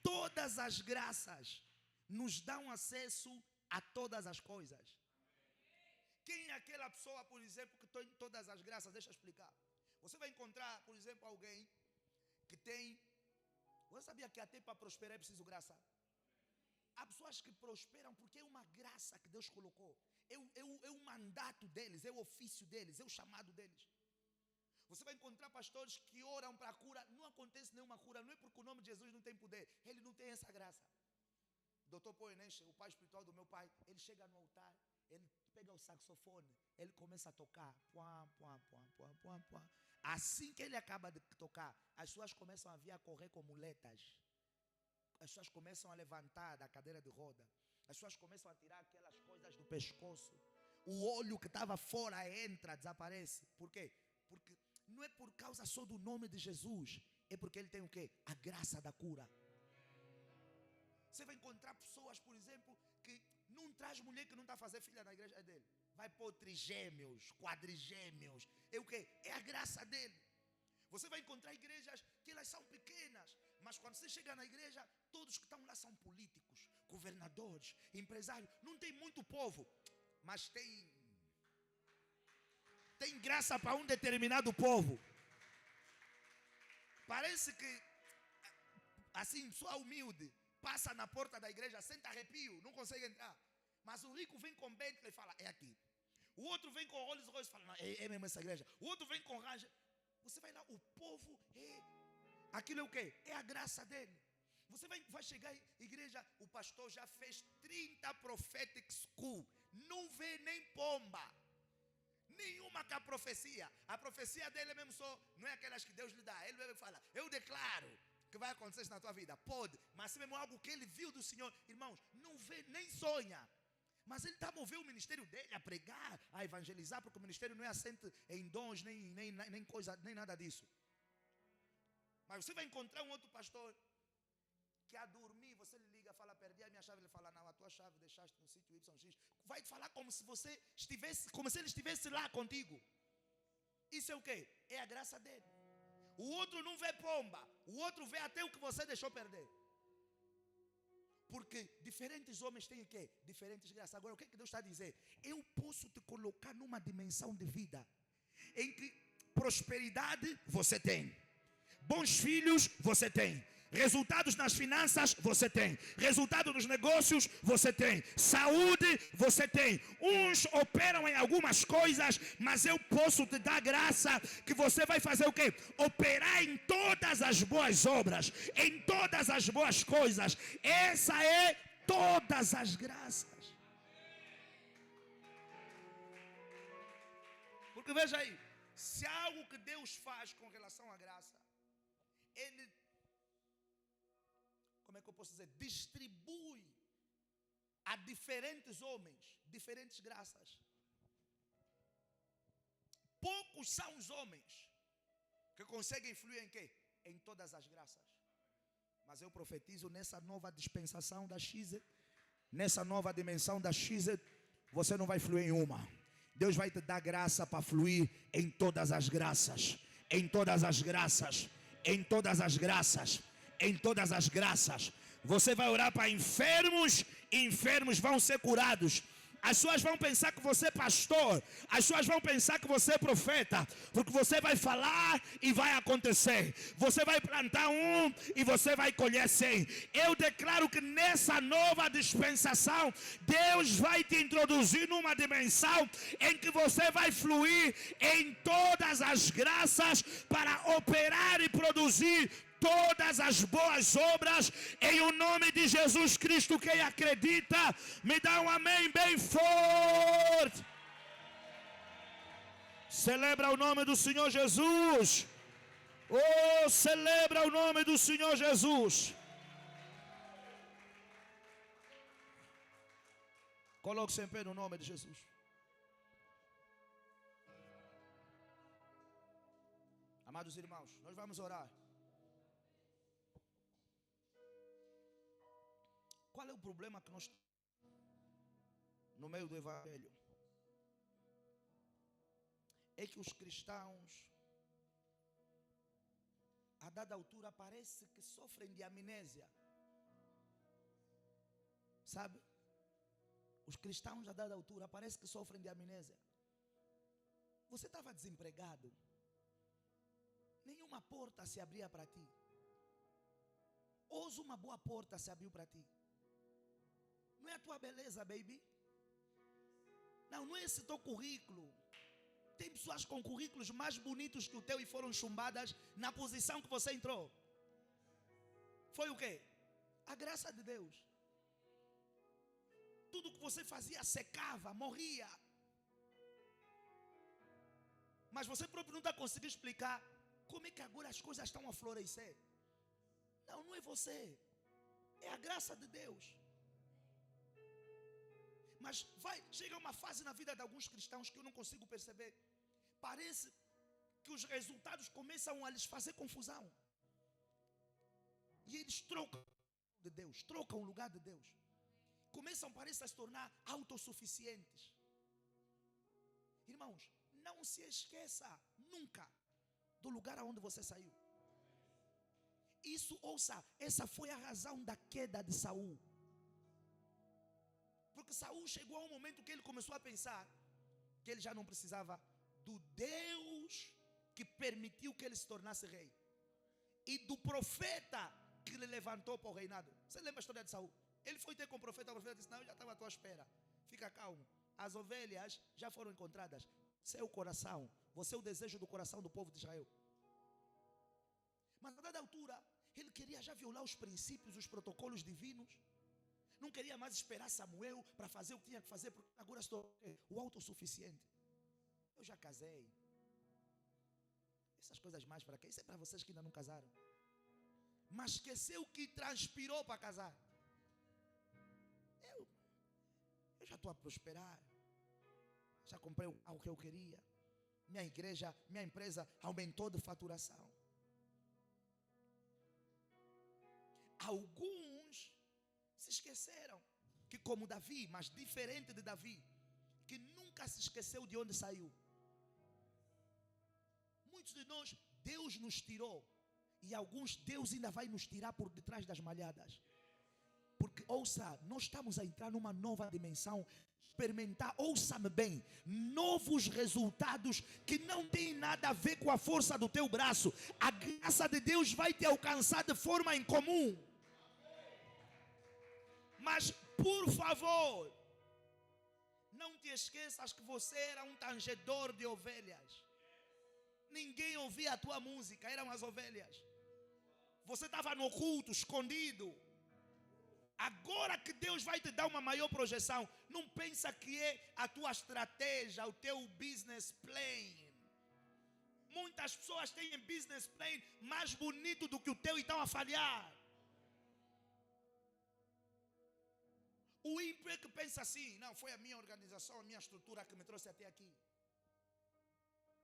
todas as graças nos dão acesso a todas as coisas. Quem é aquela pessoa, por exemplo, que tem todas as graças? Deixa eu explicar. Você vai encontrar, por exemplo, alguém que tem... Você sabia que até para prosperar é preciso graça? Há pessoas que prosperam porque é uma graça que Deus colocou. É o mandato deles, é o ofício deles, é o chamado deles. Você vai encontrar pastores que oram para a cura. Não acontece nenhuma cura. Não é porque o nome de Jesus não tem poder. Ele não tem essa graça. Dr. Poenenche, o pai espiritual do meu pai, ele chega no altar, ele pega o saxofone, ele começa a tocar. Puam, puam, puam, puam, puam, puam. Assim que ele acaba de tocar, as pessoas começam a vir a correr com muletas. As pessoas começam a levantar da cadeira de roda. As pessoas começam a tirar aquelas coisas do pescoço. O olho que estava fora entra, desaparece. Por quê? Porque não é por causa só do nome de Jesus. É porque ele tem o quê? A graça da cura. Você vai encontrar pessoas, por exemplo, que não traz mulher que não está a fazer filha na igreja dele. Vai pôr trigêmeos, quadrigêmeos. É o quê? É a graça dele. Você vai encontrar igrejas que elas são pequenas, mas quando você chega na igreja, todos que estão lá são políticos, governadores, empresários. Não tem muito povo, mas tem graça para um determinado povo. Parece que, assim, pessoa humilde, passa na porta da igreja, senta arrepio, não consegue entrar. Mas o rico vem com Bentley e fala, é aqui. O outro vem com Rolls Royce e fala, não, é mesmo essa igreja. O outro vem com Ranger. Você vai lá, o povo aquilo é o quê? É a graça dele. Você vai chegar em igreja, o pastor já fez 30 prophetic school. Não vê nem pomba. Nenhuma com a profecia. A profecia dele é mesmo só, não é aquelas que Deus lhe dá. Ele mesmo fala, eu declaro que vai acontecer isso na tua vida. Pode, mas se mesmo algo que ele viu do Senhor. Irmãos, não vê nem sonha. Mas ele está a mover o ministério dele a pregar, a evangelizar, porque o ministério não é assente em dons, nem coisa, nem nada disso. Mas você vai encontrar um outro pastor que a dormir, você lhe liga, fala, perdi a minha chave, ele fala, não, a tua chave deixaste no sítio YX. Vai te falar como se você estivesse, como se ele estivesse lá contigo. Isso é o quê? É a graça dele. O outro não vê pomba, o outro vê até o que você deixou perder. Porque diferentes homens têm o quê? Diferentes graças. Agora, o que Deus está a dizer? Eu posso te colocar numa dimensão de vida em que prosperidade você tem, bons filhos você tem, resultados nas finanças você tem, resultado nos negócios você tem, saúde você tem. Uns operam em algumas coisas, mas eu posso te dar graça que você vai fazer o quê? Operar em todas as boas obras, em todas as boas coisas. Essa é todas as graças. Porque veja aí, se há algo que Deus faz com relação à graça, Ele, como é que eu posso dizer, distribui a diferentes homens diferentes graças. Poucos são os homens que conseguem fluir em quê? Em todas as graças. Mas eu profetizo nessa nova dispensação da XZ, nessa nova dimensão da XZ, você não vai fluir em uma. Deus vai te dar graça para fluir em todas as graças, em todas as graças, em todas as graças, em todas as graças. Você vai orar para enfermos, enfermos vão ser curados. As pessoas vão pensar que você é pastor, as pessoas vão pensar que você é profeta, porque você vai falar e vai acontecer. Você vai plantar e você vai colher 100. Eu declaro que nessa nova dispensação, Deus vai te introduzir numa dimensão em que você vai fluir em todas as graças para operar e produzir todas as boas obras, em o nome de Jesus Cristo. Quem acredita, me dá um amém bem forte. Celebra o nome do Senhor Jesus. Oh, celebra o nome do Senhor Jesus. Coloque-se em pé no nome de Jesus. Amados irmãos, nós vamos orar. Qual é o problema que nós temos no meio do Evangelho? É que os cristãos, a dada altura, parece que sofrem de amnésia. Sabe? Os cristãos, a dada altura, parece que sofrem de amnésia. Você estava desempregado. Nenhuma porta se abria para ti. Hoje uma boa porta se abriu para ti. Não é a tua beleza, baby. Não é esse teu currículo. Tem pessoas com currículos mais bonitos que o teu e foram chumbadas na posição que você entrou. Foi o quê? A graça de Deus. Tudo que você fazia secava, morria. Mas você próprio não está conseguindo explicar como é que agora as coisas estão a florescer. Não é você. É a graça de Deus. Mas chega uma fase na vida de alguns cristãos que eu não consigo perceber. Parece que os resultados começam a lhes fazer confusão. E eles trocam de Deus, trocam o lugar de Deus. Começam, parece, a se tornar autossuficientes. Irmãos, não se esqueça nunca do lugar aonde você saiu. Isso, ouça, essa foi a razão da queda de Saul. Porque Saul chegou a um momento que ele começou a pensar que ele já não precisava do Deus que permitiu que ele se tornasse rei e do profeta que ele levantou para o reinado. Você lembra a história de Saul? Ele foi ter com o profeta disse, não, eu já estava à tua espera. Fica calmo, as ovelhas já foram encontradas. Seu coração, você é o desejo do coração do povo de Israel. Mas a dada altura, ele queria já violar os princípios, os protocolos divinos. Não queria mais esperar Samuel para fazer o que tinha que fazer, porque agora estou o autossuficiente. Eu já casei. Essas coisas mais para quê? Isso é para vocês que ainda não casaram. Mas esqueceu que transpirou para casar. Eu já estou a prosperar. Já comprei o carro que eu queria. Minha empresa aumentou de faturação. Alguns se esqueceram que, como Davi, mas diferente de Davi, que nunca se esqueceu de onde saiu. Muitos de nós, Deus nos tirou, e alguns Deus ainda vai nos tirar por detrás das malhadas. Porque, ouça, nós estamos a entrar numa nova dimensão, experimentar, ouça-me bem, novos resultados que não tem nada a ver com a força do teu braço. A graça de Deus vai te alcançar de forma incomum. Mas, por favor, não te esqueças que você era um tangedor de ovelhas. Ninguém ouvia a tua música, eram as ovelhas. Você estava no culto, escondido. Agora que Deus vai te dar uma maior projeção, não pensa que é a tua estratégia, o teu business plan. Muitas pessoas têm business plan mais bonito do que o teu e estão a falhar. O ímpio é que pensa assim: não, foi a minha organização, a minha estrutura que me trouxe até aqui.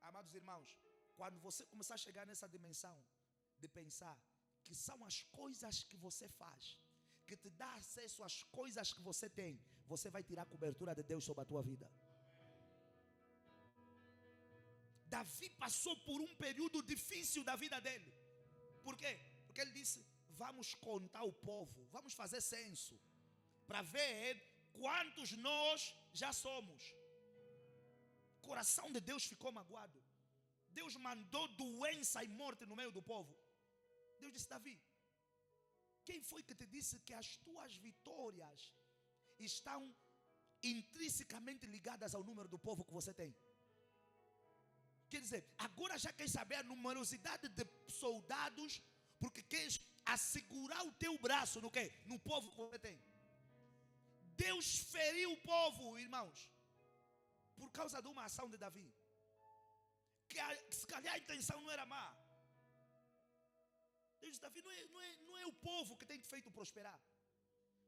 Amados irmãos, quando você começar a chegar nessa dimensão de pensar que são as coisas que você faz que te dá acesso às coisas que você tem, você vai tirar a cobertura de Deus sobre a tua vida. Davi passou por um período difícil da vida dele. Por quê? Porque ele disse: vamos contar o povo, vamos fazer censo, para ver quantos nós já somos. O coração de Deus ficou magoado. Deus mandou doença e morte no meio do povo. Deus disse: Davi, quem foi que te disse que as tuas vitórias estão intrinsecamente ligadas ao número do povo que você tem? Quer dizer, agora já quer saber a numerosidade de soldados, porque queres assegurar o teu braço no quê? No povo que você tem. Deus feriu o povo, irmãos, por causa de uma ação de Davi. Que se calhar a intenção não era má. Deus disse: Davi, não é o povo que tem te feito prosperar.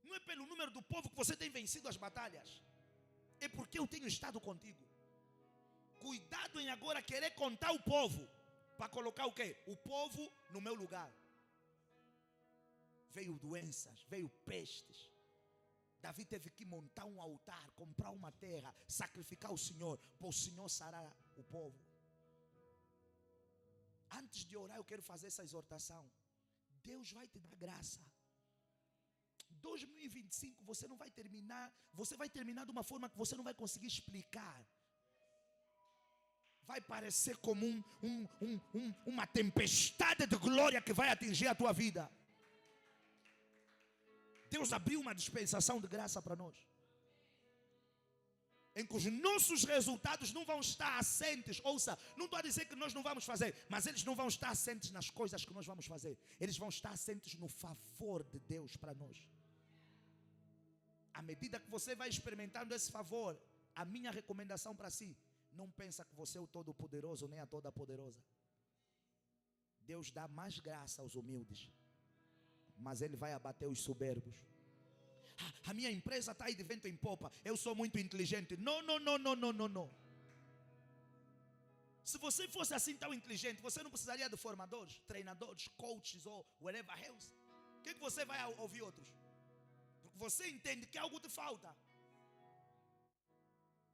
Não é pelo número do povo que você tem vencido as batalhas. É porque eu tenho estado contigo. Cuidado em agora querer contar o povo, para colocar o quê? O povo no meu lugar. Veio doenças, veio pestes. Davi teve que montar um altar, comprar uma terra, sacrificar o Senhor, para o Senhor sarar o povo. Antes de orar, eu quero fazer essa exortação. Deus vai te dar graça. 2025 você não vai terminar, você vai terminar de uma forma que você não vai conseguir explicar. Vai parecer como uma tempestade de glória que vai atingir a tua vida. Deus abriu uma dispensação de graça para nós, em que os nossos resultados não vão estar assentes. Ouça, não estou a dizer que nós não vamos fazer, mas eles não vão estar assentes nas coisas que nós vamos fazer. Eles vão estar assentes no favor de Deus para nós. À medida que você vai experimentando esse favor, a minha recomendação para si: não pensa que você é o todo-poderoso nem a toda-poderosa. Deus dá mais graça aos humildes, mas Ele vai abater os soberbos. A minha empresa está aí de vento em popa, eu sou muito inteligente. Não. Se você fosse assim tão inteligente, você não precisaria de formadores, treinadores, coaches ou whatever else. O que você vai ouvir outros? Porque você entende que algo te falta.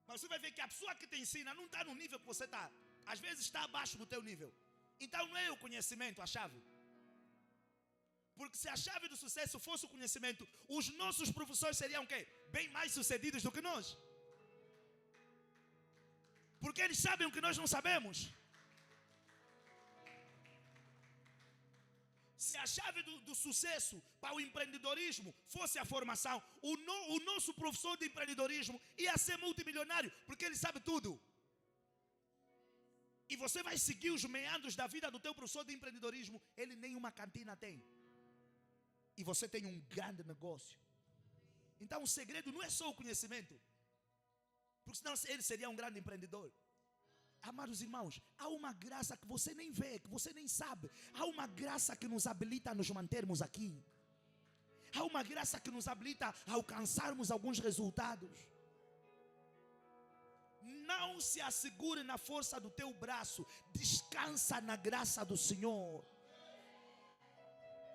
Mas você vai ver que a pessoa que te ensina não está no nível que você está. Às vezes está abaixo do teu nível. Então não é o conhecimento a chave. Porque se a chave do sucesso fosse o conhecimento, os nossos professores seriam o quê? Bem mais sucedidos do que nós. Porque eles sabem o que nós não sabemos. Se a chave do sucesso para o empreendedorismo fosse a formação, o nosso professor de empreendedorismo ia ser multimilionário, porque ele sabe tudo. E você vai seguir os meandros da vida do teu professor de empreendedorismo, ele nem uma cantina tem. E você tem um grande negócio. Então o segredo não é só o conhecimento, porque senão ele seria um grande empreendedor. Amados irmãos, há uma graça que você nem vê, que você nem sabe. Há uma graça que nos habilita a nos mantermos aqui. Há uma graça que nos habilita a alcançarmos alguns resultados. Não se assegure na força do teu braço. Descansa na graça do Senhor.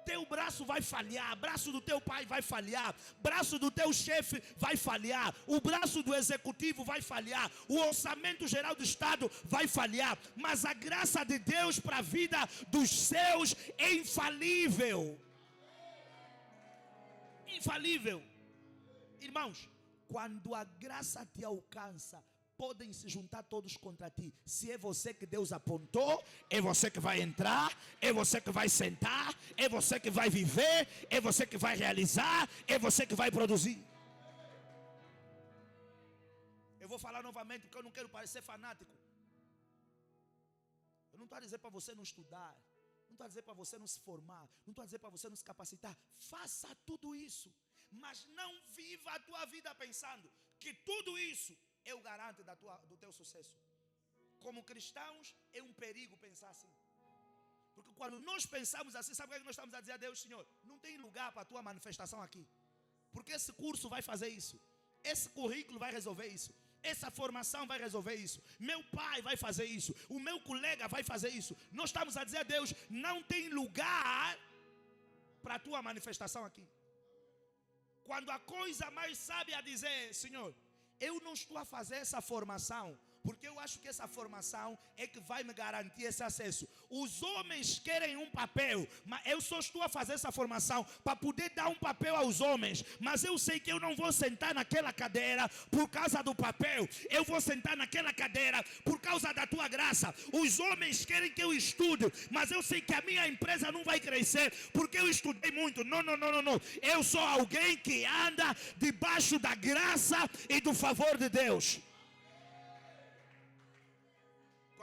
Teu braço vai falhar, braço do teu pai vai falhar, braço do teu chefe vai falhar, o braço do executivo vai falhar, o orçamento geral do Estado vai falhar, mas a graça de Deus para a vida dos seus é infalível. Infalível. Irmãos, quando a graça te alcança, podem se juntar todos contra ti. Se é você que Deus apontou, é você que vai entrar, é você que vai sentar, é você que vai viver, é você que vai realizar, é você que vai produzir. Eu vou falar novamente porque eu não quero parecer fanático. Eu não estou a dizer para você não estudar, não estou a dizer para você não se formar, não estou a dizer para você não se capacitar. Faça tudo isso, mas não viva a tua vida pensando que tudo isso é o garante do teu sucesso. Como cristãos, é um perigo pensar assim. Porque quando nós pensamos assim, sabe o que nós estamos a dizer a Deus? Senhor, não tem lugar para a tua manifestação aqui. Porque esse curso vai fazer isso. Esse currículo vai resolver isso. Essa formação vai resolver isso. Meu pai vai fazer isso. O meu colega vai fazer isso. Nós estamos a dizer a Deus, não tem lugar para a tua manifestação aqui. Quando a coisa mais sábia é dizer, Senhor, eu não estou a fazer essa formação porque eu acho que essa formação é que vai me garantir esse acesso. Os homens querem um papel, mas eu só estou a fazer essa formação para poder dar um papel aos homens. Mas eu sei que eu não vou sentar naquela cadeira por causa do papel. Eu vou sentar naquela cadeira por causa da tua graça. Os homens querem que eu estude, mas eu sei que a minha empresa não vai crescer porque eu estudei muito. Não. Eu sou alguém que anda debaixo da graça e do favor de Deus.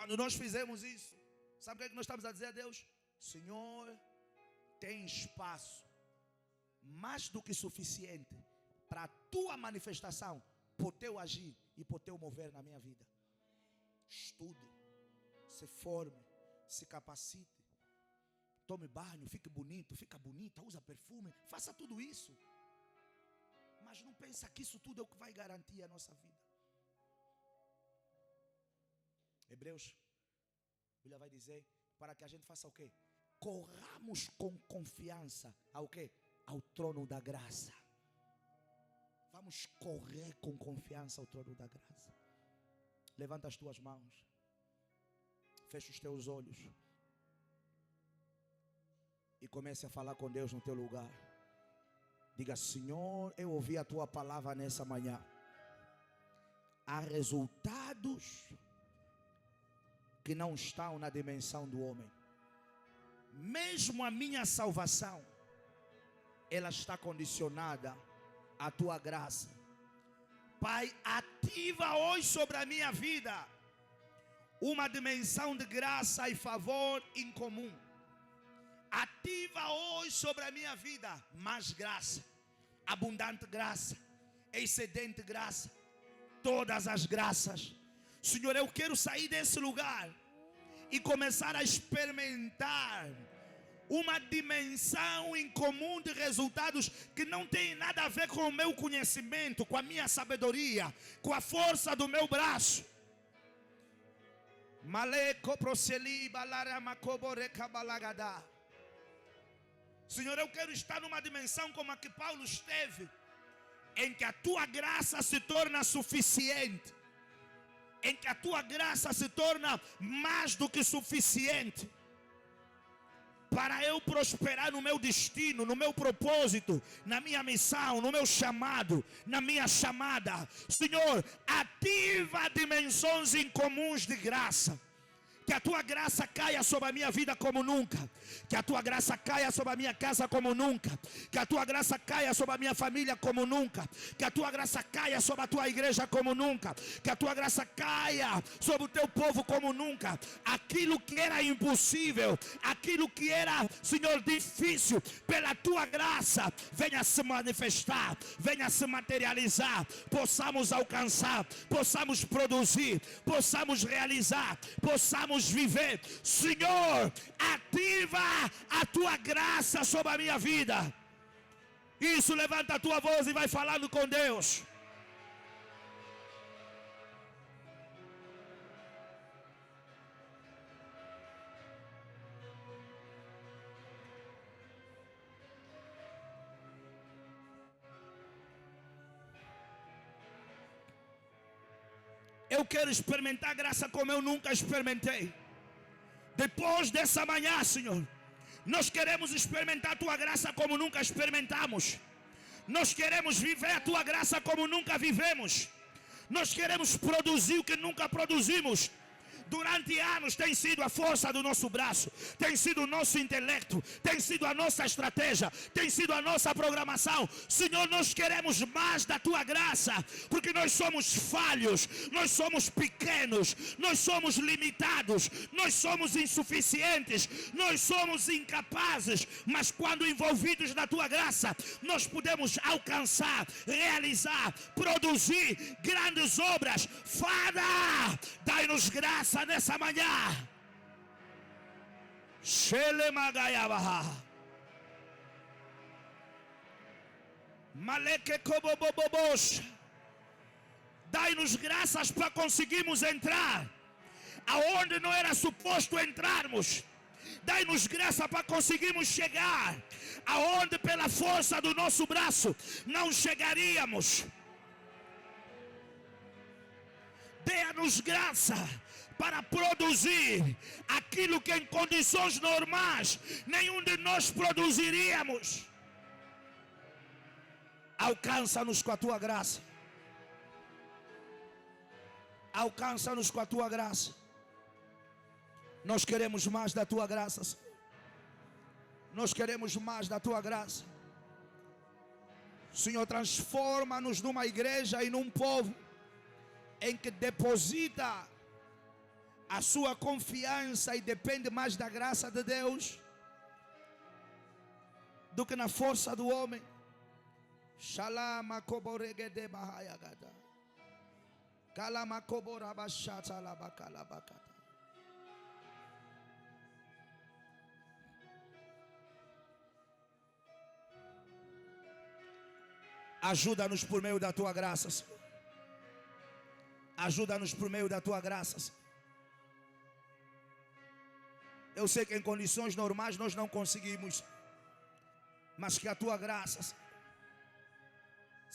Quando nós fizemos isso, sabe o que nós estamos a dizer a Deus? Senhor, tem espaço mais do que suficiente para a tua manifestação, por teu agir e por teu mover na minha vida. Estude, se forme, se capacite, tome banho, fique bonito, fica bonita, usa perfume, faça tudo isso. Mas não pensa que isso tudo é o que vai garantir a nossa vida. Hebreus, a Bíblia vai dizer, para que a gente faça o quê? Corramos com confiança ao quê? Ao trono da graça. Vamos correr com confiança ao trono da graça. Levanta as tuas mãos. Fecha os teus olhos. E comece a falar com Deus no teu lugar. Diga, Senhor, eu ouvi a tua palavra nessa manhã. Há resultados que não estão na dimensão do homem. Mesmo a minha salvação, ela está condicionada à tua graça. Pai, ativa hoje sobre a minha vida uma dimensão de graça e favor incomum. Ativa hoje sobre a minha vida mais graça, abundante graça, excedente graça, todas as graças. Senhor, eu quero sair desse lugar e começar a experimentar uma dimensão incomum de resultados que não tem nada a ver com o meu conhecimento, com a minha sabedoria, com a força do meu braço. Senhor, eu quero estar numa dimensão como a que Paulo esteve, em que a tua graça se torna suficiente, em que a tua graça se torna mais do que suficiente para eu prosperar no meu destino, no meu propósito, na minha missão, no meu chamado, na minha chamada. Senhor, ativa dimensões incomuns de graça. Que a tua graça caia sobre a minha vida como nunca. Que a tua graça caia sobre a minha casa como nunca. Que a tua graça caia sobre a minha família como nunca. Que a tua graça caia sobre a tua igreja como nunca. Que a tua graça caia sobre o teu povo como nunca. Aquilo que era impossível, aquilo que era, Senhor, difícil, pela tua graça, venha se manifestar, venha se materializar. Possamos alcançar, possamos produzir, possamos realizar, possamos viver. Senhor, ativa a tua graça sobre a minha vida. Isso, levanta a tua voz e vai falando com Deus. Eu quero experimentar graça como eu nunca experimentei. Depois dessa manhã, Senhor, nós queremos experimentar a Tua graça como nunca experimentamos. Nós queremos viver a Tua graça como nunca vivemos. Nós queremos produzir o que nunca produzimos. Durante anos tem sido a força do nosso braço, tem sido o nosso intelecto, tem sido a nossa estratégia, tem sido a nossa programação. Senhor, nós queremos mais da Tua graça, porque nós somos falhos, nós somos pequenos, nós somos limitados, nós somos insuficientes, nós somos incapazes, mas quando envolvidos na Tua graça, nós podemos alcançar, realizar, produzir grandes obras. Fada, dai-nos graça nessa manhã. Dai-nos graças para conseguirmos entrar aonde não era suposto entrarmos. Dai-nos graça para conseguirmos chegar aonde pela força do nosso braço não chegaríamos. Dê-nos graça para produzir aquilo que em condições normais nenhum de nós produziríamos. Alcança-nos com a Tua graça. Alcança-nos com a Tua graça. Nós queremos mais da Tua graça, Senhor. Nós queremos mais da Tua graça. Senhor, transforma-nos numa igreja e num povo em que deposita a sua confiança e depende mais da graça de Deus do que na força do homem. Shalama koboregede bahayagada. Kalama koborabashata labakalabakata. Ajuda-nos por meio da Tua graça, Senhor. Ajuda-nos por meio da Tua graça, Senhor. Eu sei que em condições normais nós não conseguimos, mas que a Tua graça, Senhor,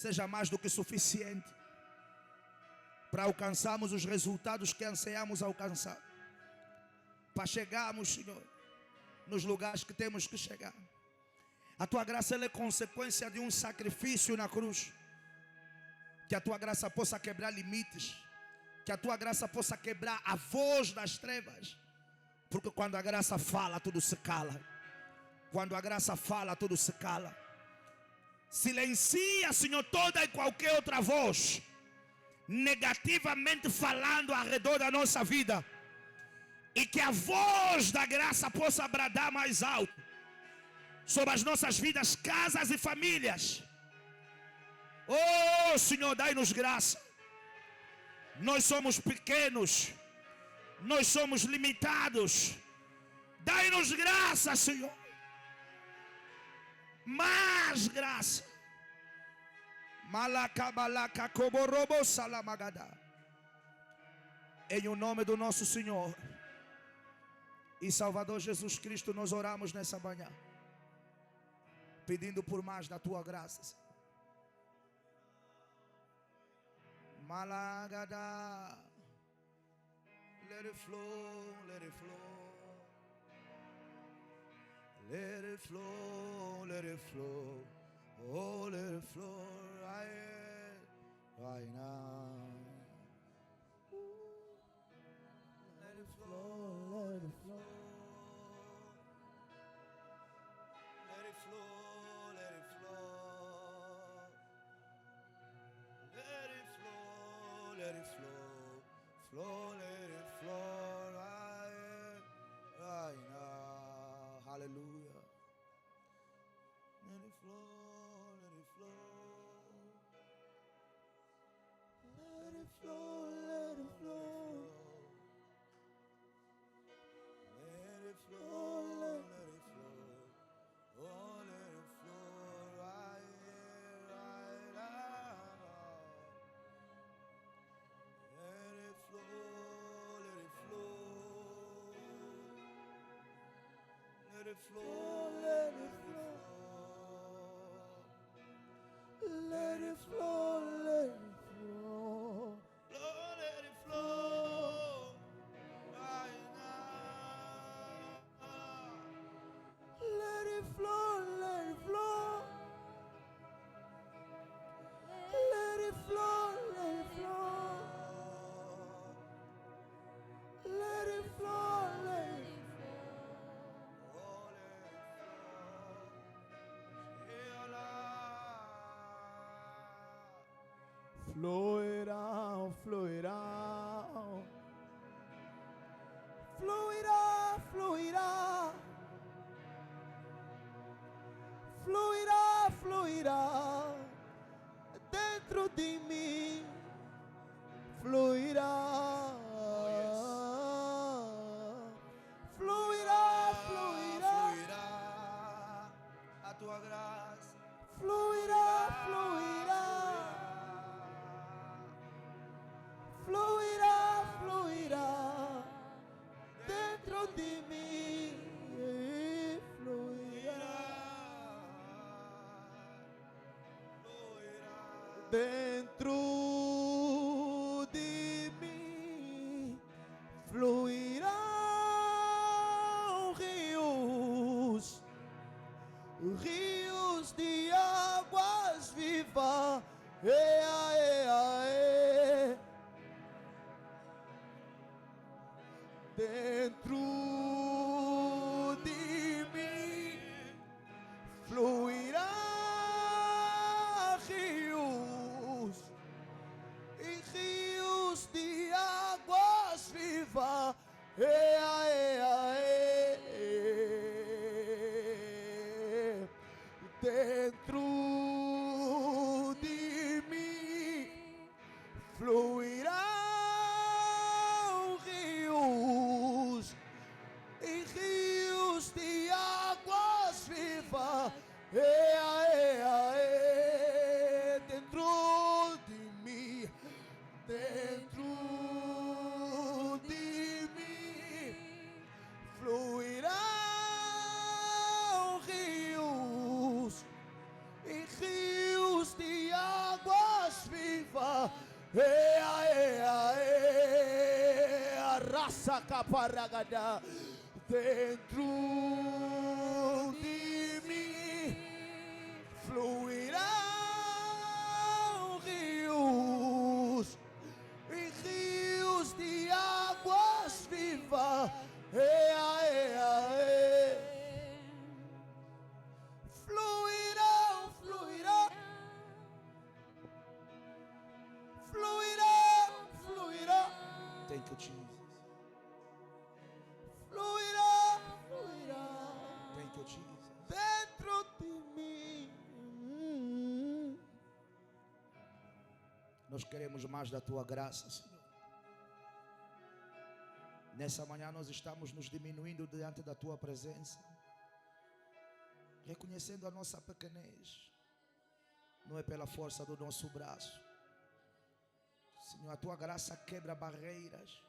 seja mais do que suficiente para alcançarmos os resultados que ansiamos alcançar, para chegarmos, Senhor, nos lugares que temos que chegar. A Tua graça, ela é consequência de um sacrifício na cruz. Que a Tua graça possa quebrar limites, que a Tua graça possa quebrar a voz das trevas, porque quando a graça fala, tudo se cala. Quando a graça fala, tudo se cala. Silencia, Senhor, toda e qualquer outra voz negativamente falando ao redor da nossa vida, e que a voz da graça possa bradar mais alto sobre as nossas vidas, casas e famílias. Oh, Senhor, dai-nos graça. Nós somos pequenos, nós somos limitados. Dai-nos graça, Senhor. Mais graça. Malacabalaka koborobo salamagada. Em o nome do nosso Senhor e Salvador Jesus Cristo, nós oramos nessa manhã, pedindo por mais da Tua graça, Senhor. Malagada. Let it flow, let it flow. Let it flow, let it flow. Oh, let it flow right now. Let it flow, let it flow. Let it flow, let it flow. Let it flow, let it flow. Flow, let it flow right now. Hallelujah. Let it flow, let it flow. Let it flow, let it flow. Let it flow, let it flow. Oh, let it flow right now. Let it flow, let it flow. Let it flow, let it flow. Let it flow, let it flow. Lord, let it flow. fluirão, fluirão, fluirá, fluirá, fluirá, fluirá dentro de mim, fluirá, fluirá, fluirá, fluirá a tua graça, fluirá, fluirá, fluirá, fluirá dentro de mim, fluirá dentro de mim, fluirão rios, rios de águas vivas, ea, ea, ea. Dentro de mim fluirá rios e rios de águas vivas, ea, ea, ea. Dentro de mim fluirá rios e rios de águas vivas, ea, ea, ea. Dentro de mim, dentro de mim fluirão rios e rios de águas vivas, ea, ea, ea. Raça caparagada. Dentro de mim fluirão rios e rios de águas vivas, ea, ea, ea. Fluirão, fluirão, fluirão, fluirão. Thank you, Jesus. Fluirá, fluirá Thank you, Jesus. dentro de mim. Nós queremos mais da tua graça, Senhor. Nessa manhã nós estamos nos diminuindo diante da tua presença, reconhecendo a nossa pequenez. Não é pela força do nosso braço, Senhor. A tua graça quebra barreiras,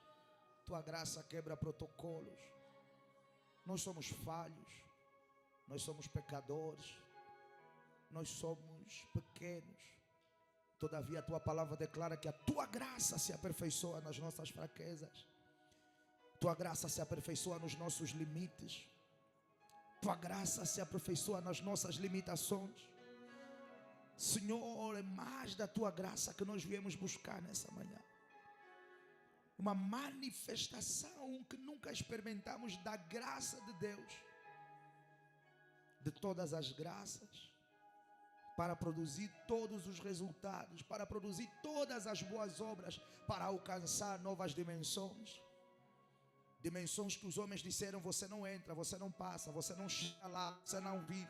tua graça quebra protocolos. Nós somos falhos, nós somos pecadores, nós somos pequenos. Todavia a tua palavra declara que a tua graça se aperfeiçoa nas nossas fraquezas, tua graça se aperfeiçoa nos nossos limites, tua graça se aperfeiçoa nas nossas limitações. Senhor, é mais da tua graça que nós viemos buscar nessa manhã. Uma manifestação que nunca experimentamos da graça de Deus, de todas as graças, para produzir todos os resultados, para produzir todas as boas obras, para alcançar novas dimensões. Dimensões que os homens disseram: você não entra, você não passa, você não chega lá, você não vive.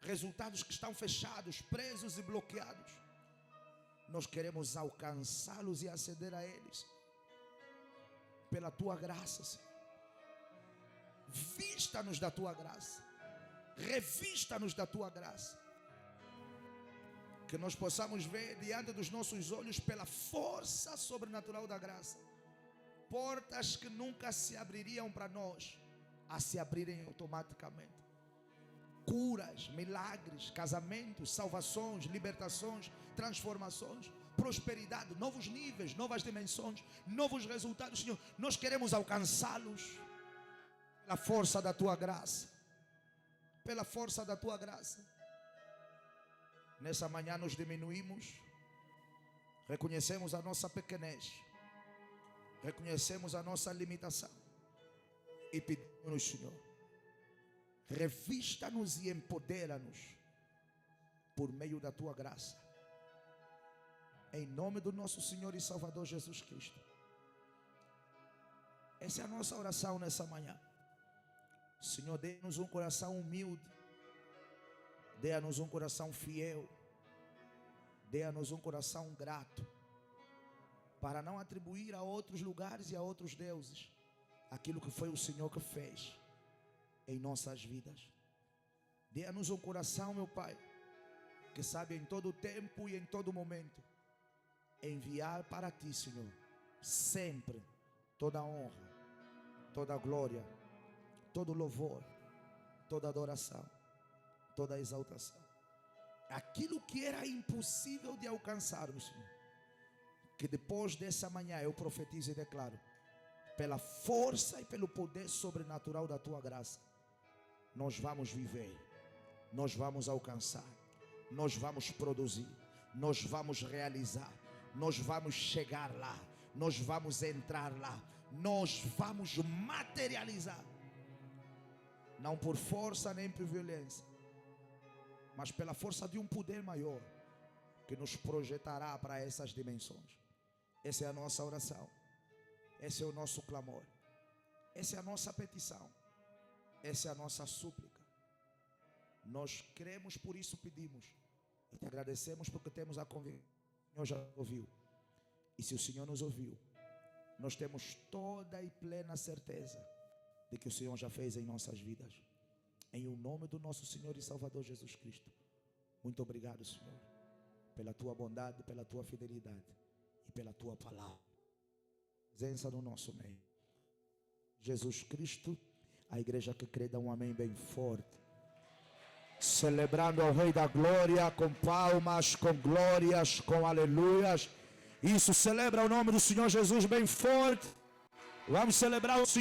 Resultados que estão fechados, presos e bloqueados. Nós queremos alcançá-los e aceder a eles pela tua graça, Senhor. Vista-nos da tua graça, revista-nos da tua graça, que nós possamos ver diante dos nossos olhos, pela força sobrenatural da graça, portas que nunca se abririam para nós, a se abrirem automaticamente. Curas, milagres, casamentos, salvações, libertações, transformações, prosperidade, novos níveis, novas dimensões, novos resultados, Senhor. Nós queremos alcançá-los pela força da tua graça, pela força da tua graça. Nessa manhã nos diminuímos, reconhecemos a nossa pequenez, reconhecemos a nossa limitação e pedimos, Senhor, revista-nos e empodera-nos por meio da tua graça, Em nome do nosso Senhor e Salvador Jesus Cristo. Essa é a nossa oração nessa manhã. Senhor, dê-nos um coração humilde. Dê-nos um coração fiel. Dê-nos um coração grato. Para não atribuir a outros lugares e a outros deuses aquilo que foi o Senhor que fez em nossas vidas. Dê-nos um coração, meu Pai, que sabe em todo tempo e em todo momento enviar para Ti, Senhor, sempre toda honra, toda glória, todo louvor, toda adoração, toda exaltação. Aquilo que era impossível de alcançarmos, Senhor, que depois dessa manhã eu profetizo e declaro, pela força e pelo poder sobrenatural da Tua graça, nós vamos viver, nós vamos alcançar, nós vamos produzir, nós vamos realizar, nós vamos chegar lá, nós vamos entrar lá, nós vamos materializar, não por força nem por violência, mas pela força de um poder maior, que nos projetará para essas dimensões. Essa é a nossa oração, esse é o nosso clamor, essa é a nossa petição, essa é a nossa súplica. Nós cremos, por isso pedimos, e te agradecemos porque temos a convicção que o Senhor já ouviu. E se o Senhor nos ouviu, nós temos toda e plena certeza de que o Senhor já fez em nossas vidas. Em o nome do nosso Senhor e Salvador Jesus Cristo. Muito obrigado, Senhor, pela Tua bondade, pela Tua fidelidade e pela Tua palavra. Presença no nosso meio. Jesus Cristo, a igreja que crê dá um amém bem forte. Celebrando ao Rei da Glória com palmas, com glórias, com aleluias. Isso, celebra o nome do Senhor Jesus bem forte. Vamos celebrar o Senhor.